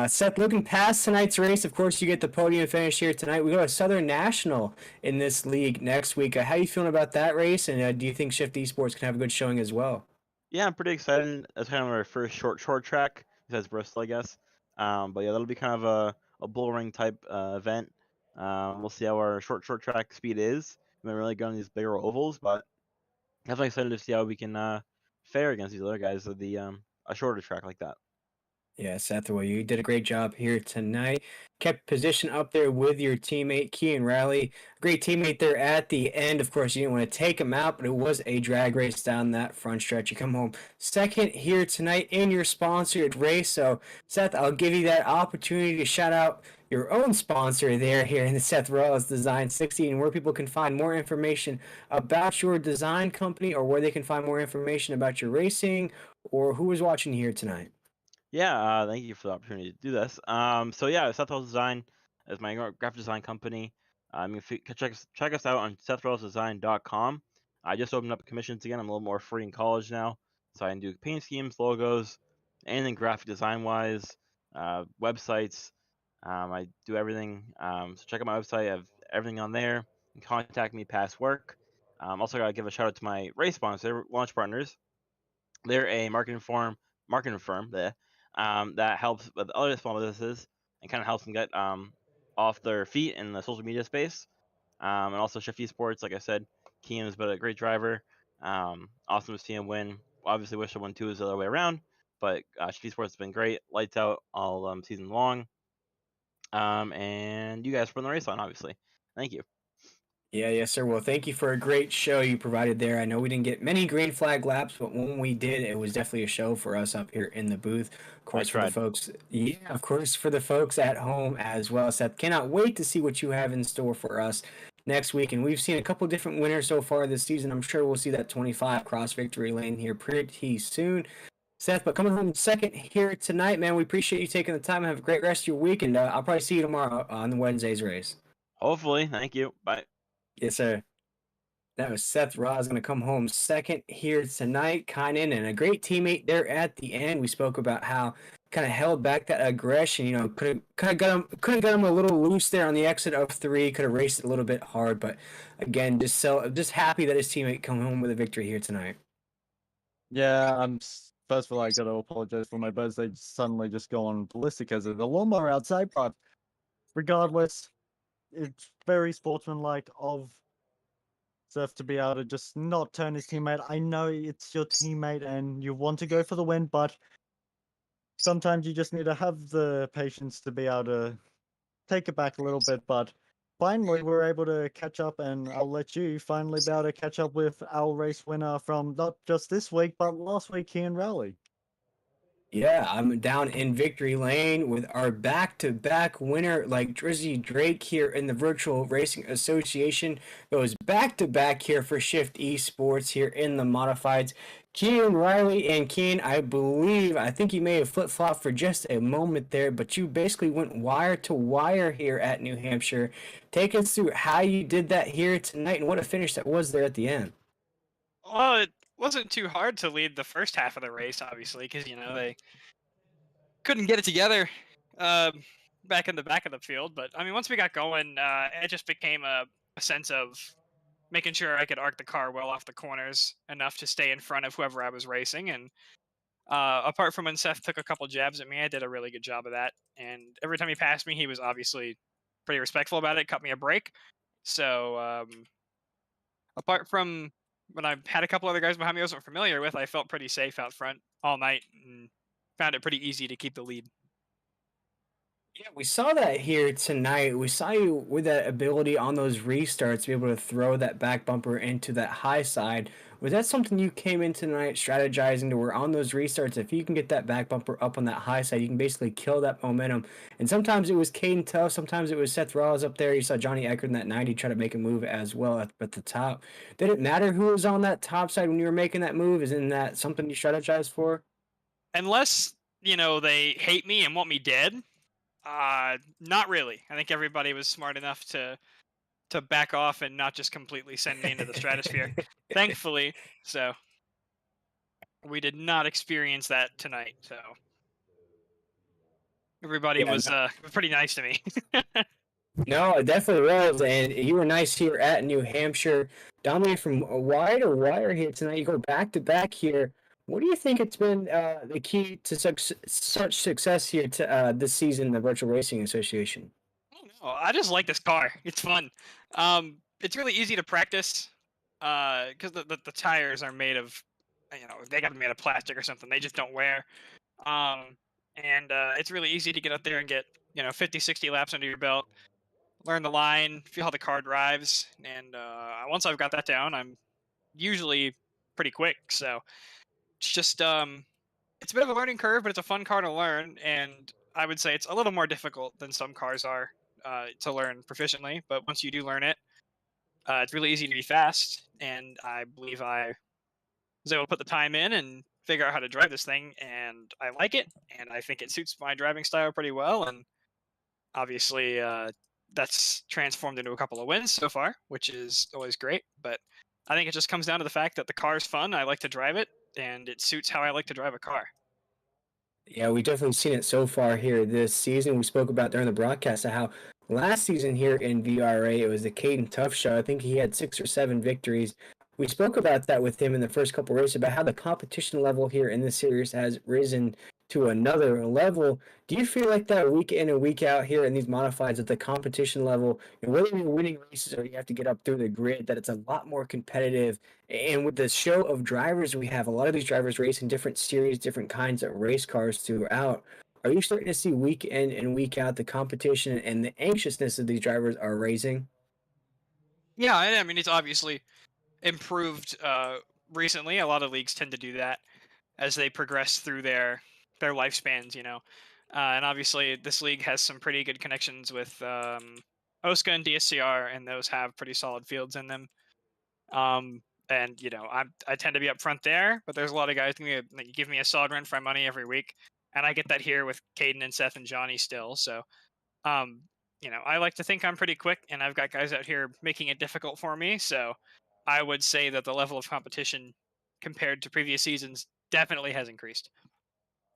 Seth, looking past tonight's race, of course, you get the podium finish here tonight. We go to Southern National in this league next week. How are you feeling about that race? And do you think Shift Esports can have a good showing as well? Yeah, I'm pretty excited. That's kind of our first short track besides Bristol, I guess. But yeah, that'll be kind of a bull ring type event. We'll see how our short track speed is. We've been really going these bigger ovals, but definitely excited to see how we can fare against these other guys with a shorter track like that. Yeah, Seth, well, you did a great job here tonight. Kept position up there with your teammate, Keegan Riley. Great teammate there at the end. Of course, you didn't want to take him out, but it was a drag race down that front stretch. You come home second here tonight in your sponsored race. So, Seth, I'll give you that opportunity to shout out your own sponsor there here in the Seth Rawls Design 60, and where people can find more information about your design company, or where they can find more information about your racing, or who is watching here tonight. Yeah, thank you for the opportunity to do this. So yeah, Seth Rawls Design is my graphic design company. Check us out on SethRawlsDesign.com. I just opened up commissions again. I'm a little more free in college now, so I can do paint schemes, logos, anything graphic design wise, websites. I do everything. So check out my website. I have everything on there. You can contact me past work. Also, gotta give a shout out to my race sponsor, Launch Partners. They're a marketing firm that helps with other small businesses and kind of helps them get off their feet in the social media space. And also Shift Esports, like I said, Keem has been a great driver. Awesome to see him win. Obviously, wish I won 2 is the other way around, but Shift Esports has been great, lights out all season long. And you guys put the race on, obviously. Thank you. Yeah, yes, sir. Well, thank you for a great show you provided there. I know we didn't get many green flag laps, but when we did, it was definitely a show for us up here in the booth. Of I course, for the tried. folks, yeah, of course, for the folks at home as well. Seth, cannot wait to see what you have in store for us next week. And we've seen a couple different winners so far this season. I'm sure we'll see that 25 cross victory lane here pretty soon. Seth, but coming home second here tonight, man, we appreciate you taking the time. Have a great rest of your week, and I'll probably see you tomorrow on Wednesday's race. Hopefully. Thank you. Bye. Yes, sir. That was Seth Rawls going to come home second here tonight. Kynan and a great teammate there at the end. We spoke about how kind of held back that aggression. You know, could have got him a little loose there on the exit of 3. Could have raced it a little bit hard, but again, just happy that his teammate come home with a victory here tonight. Yeah, first of all, I got to apologize for my birds. They suddenly just go on ballistic as the lawnmower outside, but regardless, it's very sportsmanlike of Seth to be able to just not turn his teammate. I know it's your teammate and you want to go for the win, but sometimes you just need to have the patience to be able to take it back a little bit. But finally, we're able to catch up, and I'll let you finally be able to catch up with our race winner from not just this week, but last week here in Raleigh. Yeah, I'm down in victory lane with our back-to-back winner, like Drizzy Drake here in the Virtual Racing Association. Goes back-to-back here for Shift Esports here in the Modifieds. Keen Riley and Keen, I think you may have flip-flopped for just a moment there, but you basically went wire to wire here at New Hampshire. Take us through how you did that here tonight and what a finish that was there at the end. Well, it wasn't too hard to lead the first half of the race, obviously, because they couldn't get it together back in the back of the field. But I mean, once we got going, it just became a sense of making sure I could arc the car well off the corners enough to stay in front of whoever I was racing. And apart from when Seth took a couple jabs at me, I did a really good job of that. And every time he passed me, he was obviously pretty respectful about it, cut me a break. So apart from when I had a couple other guys behind me I wasn't familiar with, I felt pretty safe out front all night and found it pretty easy to keep the lead. Yeah, we saw that here tonight. We saw you with that ability on those restarts to be able to throw that back bumper into that high side. Was that something you came in tonight strategizing to where on those restarts, if you can get that back bumper up on that high side, you can basically kill that momentum? And sometimes it was Caden Tuff, sometimes it was Seth Rawls up there. You saw Johnny Eckert in that 90 try to make a move as well at the top. Did it matter who was on that top side when you were making that move? Isn't that something you strategized for? Unless, they hate me and want me dead, not really. I think everybody was smart enough to back off and not just completely send me into the stratosphere. Thankfully, so we did not experience that tonight. So everybody was pretty nice to me. No, it definitely was, and you were nice here at New Hampshire. Dominated from wire to wire here tonight. You go back to back here. What do you think it's been the key to such success here to this season in the Virtual Racing Association? I don't know. I just like this car. It's fun. It's really easy to practice because the tires are made of, they got to be made of plastic or something. They just don't wear. And it's really easy to get up there and get 50, 60 laps under your belt. Learn the line, feel how the car drives, and once I've got that down, I'm usually pretty quick. So it's just it's a bit of a learning curve, but it's a fun car to learn, and I would say it's a little more difficult than some cars are to learn proficiently. But once you do learn it, it's really easy to be fast, and I believe I was able to put the time in and figure out how to drive this thing, and I like it, and I think it suits my driving style pretty well, and obviously that's transformed into a couple of wins so far, which is always great. But I think it just comes down to the fact that the car is fun, I like to drive it, and it suits how I like to drive a car. Yeah, we definitely seen it so far here this season. We spoke about during the broadcast of how last season here in VRA, it was the Caden Tuff show. I think he had 6 or 7 victories. We spoke about that with him in the first couple races about how the competition level here in this series has risen to another level. Do you feel like that week in and week out here in these modifieds at the competition level, and whether you're winning races or you have to get up through the grid, that it's a lot more competitive? And with the show of drivers we have, a lot of these drivers racing different series, different kinds of race cars throughout. Are you starting to see week in and week out the competition and the anxiousness that these drivers are raising? Yeah, I mean, it's obviously improved recently. A lot of leagues tend to do that as they progress through their lifespans, you know. And obviously, this league has some pretty good connections with OSCA and DSCR, and those have pretty solid fields in them. And you know, I tend to be up front there, but there's a lot of guys that give me a solid run for my money every week, and I get that here with Caden and Seth and Johnny still. So, um, you know, I like to think I'm pretty quick, and I've got guys out here making it difficult for me. So, I would say that the level of competition compared to previous seasons definitely has increased.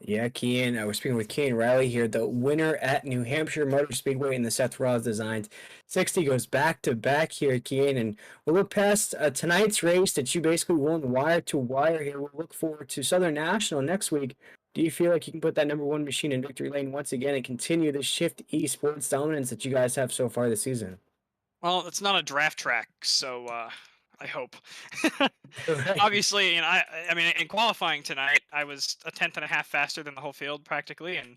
Yeah, Kian. I was speaking with Kian Riley here, the winner at New Hampshire Motor Speedway in the Seth Rawls Designs 60 goes back to back here, Kian. And we'll look past tonight's race that you basically won wire to wire here. We'll look forward to Southern National next week. Do you feel like you can put that number one machine in victory lane once again and continue the Shift Esports dominance that you guys have so far this season? Well, it's not a draft track, so I hope. Right. Obviously, you know, I mean, in qualifying tonight, I was a tenth and a half faster than the whole field practically, and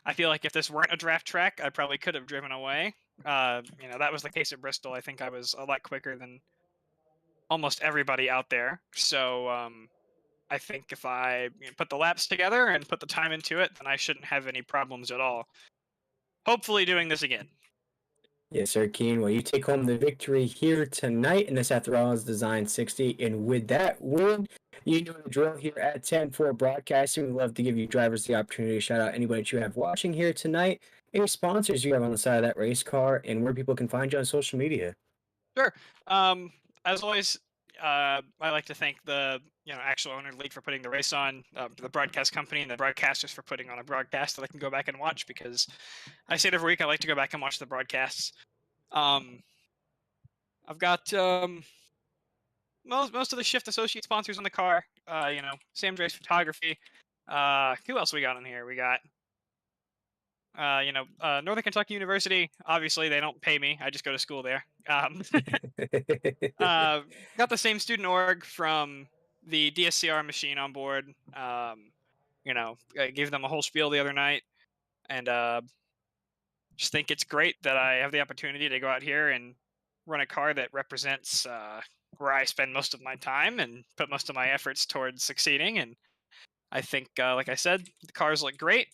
I feel like if this weren't a draft track, I probably could have driven away. You know, that was the case at Bristol. I think I was a lot quicker than almost everybody out there. So I think if I put the laps together and put the time into it, then I shouldn't have any problems at all. Hopefully, doing this again. Yes, sir, Keen. Well, you take home the victory here tonight in the Seth Rawls Design 60. And with that win, you know the drill here at 10-4 Broadcasting. We'd love to give you drivers the opportunity to shout out anybody that you have watching here tonight, any sponsors you have on the side of that race car, and where people can find you on social media. Sure. As always, I like to thank the actual owner of the league for putting the race on, the broadcast company and the broadcasters for putting on a broadcast that I can go back and watch, because I say it every week, I like to go back and watch the broadcasts. I've got most of the Shift Associate sponsors on the car. Sam Dre's Photography. Who else we got on here? We got Northern Kentucky University. Obviously, they don't pay me. I just go to school there. Got the same student org from the DSCR machine on board. I gave them a whole spiel the other night, and just think it's great that I have the opportunity to go out here and run a car that represents where I spend most of my time and put most of my efforts towards succeeding. And I think, like I said, the cars look great.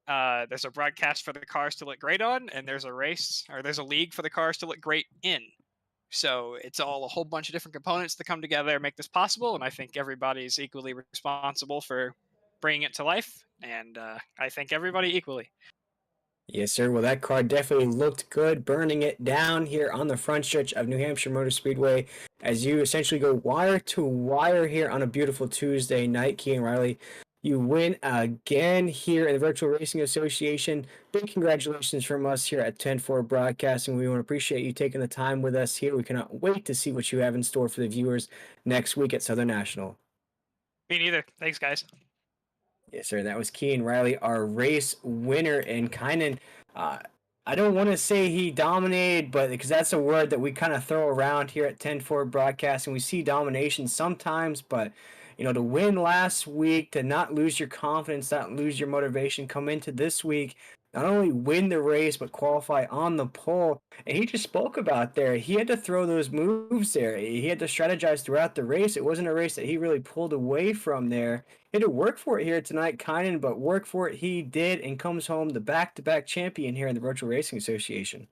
There's a broadcast for the cars to look great on, and there's a league for the cars to look great in. So it's all a whole bunch of different components that come together and make this possible, and I think everybody's equally responsible for bringing it to life, and I thank everybody equally. Yes, sir. Well, that car definitely looked good, burning it down here on the front stretch of New Hampshire Motor Speedway as you essentially go wire to wire here on a beautiful Tuesday night. Kean Riley, you win again here in the Virtual Racing Association. Big congratulations from us here at 10-4 Broadcasting. We want to appreciate you taking the time with us here. We cannot wait to see what you have in store for the viewers next week at Southern National. Me neither. Thanks, guys. Yes, sir. That was Kean Riley, our race winner, and I don't want to say he dominated, but because that's a word that we kind of throw around here at 10-4 Broadcasting. We see domination sometimes, but to win last week, to not lose your confidence, not lose your motivation, come into this week, not only win the race, but qualify on the pole. And he just spoke about there. He had to throw those moves there. He had to strategize throughout the race. It wasn't a race that he really pulled away from there. He had to work for it here tonight, Kynan, but work for it he did, and comes home the back-to-back champion here in the Virtual Racing Association.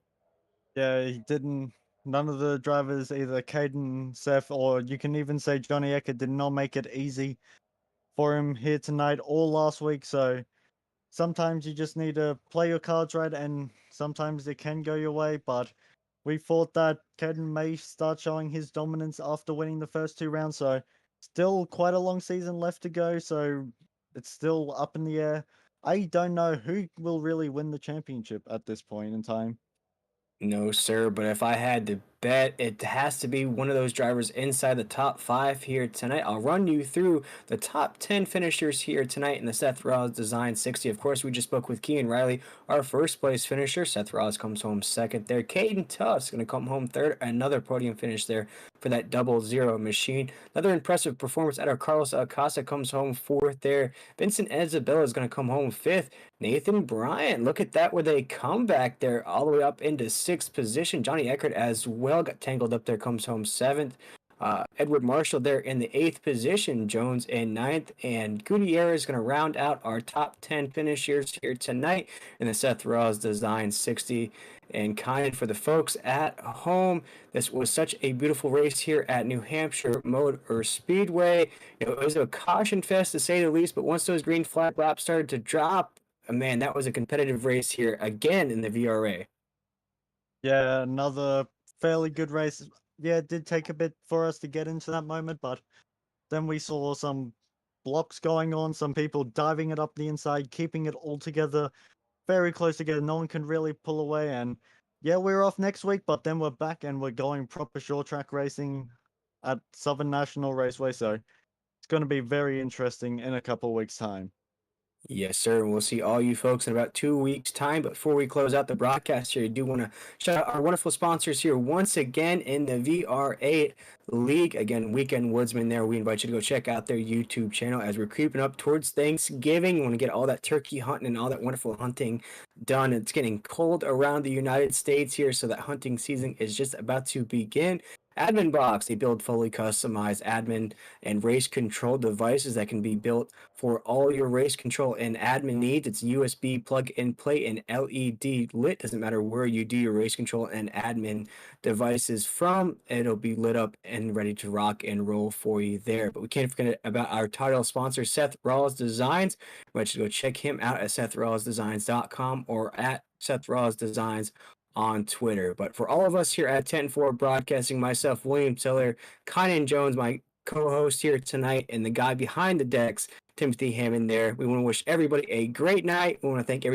Yeah, he didn't. None of the drivers, either Caden, Seth, or you can even say Johnny Ecker, did not make it easy for him here tonight or last week. So sometimes you just need to play your cards right, and sometimes it can go your way. But we thought that Caden may start showing his dominance after winning the first two rounds. So still quite a long season left to go. So it's still up in the air. I don't know who will really win the championship at this point in time. No, sir, but if I had to bet, it has to be one of those drivers inside the top 5 here tonight. I'll run you through the top 10 finishers here tonight in the Seth Rawls Design 60. Of course, we just spoke with Kean Riley, our first place finisher. Seth Rawls comes home second there. Caden Tuff's going to come home third. Another podium finish there for that 00 machine. Another impressive performance at our Carlos Alcasa comes home fourth there. Vincent Isabella is going to come home fifth. Nathan Bryant, look at that with a comeback there all the way up into sixth position. Johnny Eckert as well well. Got tangled up there, comes home 7th. Edward Marshall there in the 8th position, Jones in 9th, and Gutierrez is going to round out our top 10 finishers here tonight in the Seth Rawls Designs 60. And kind for the folks at home, this was such a beautiful race here at New Hampshire Motor Speedway. It was a caution fest to say the least, but once those green flag laps started to drop, man, that was a competitive race here again in the VRA. Yeah, another fairly good race. Yeah, it did take a bit for us to get into that moment, but then we saw some blocks going on, some people diving it up the inside, keeping it all together, very close together. No one can really pull away. And yeah, we're off next week, but then we're back and we're going proper short track racing at Southern National Raceway. So it's going to be very interesting in a couple of weeks' time. Yes, sir. And we'll see all you folks in about 2 weeks' time. But before we close out the broadcast here, I do want to shout out our wonderful sponsors here once again in the VR8 League. Again, Weekend Woodsman there. We invite you to go check out their YouTube channel as we're creeping up towards Thanksgiving. We want to get all that turkey hunting and all that wonderful hunting done. It's getting cold around the United States here, so that hunting season is just about to begin. AdminBoxx, they build fully customized admin and race control devices that can be built for all your race control and admin needs. It's USB plug and play and LED lit. Doesn't matter where you do your race control and admin devices from, it'll be lit up and ready to rock and roll for you there. But we can't forget about our title sponsor, Seth Rawls Designs. I want you to go check him out at SethRawlsDesigns.com or at Seth Rawls Designs on Twitter. But for all of us here at 10-4 Broadcasting, myself, William Tiller, Kynan Jones, my co-host here tonight, and the guy behind the decks, Timothy Hammond there, we want to wish everybody a great night. We want to thank everybody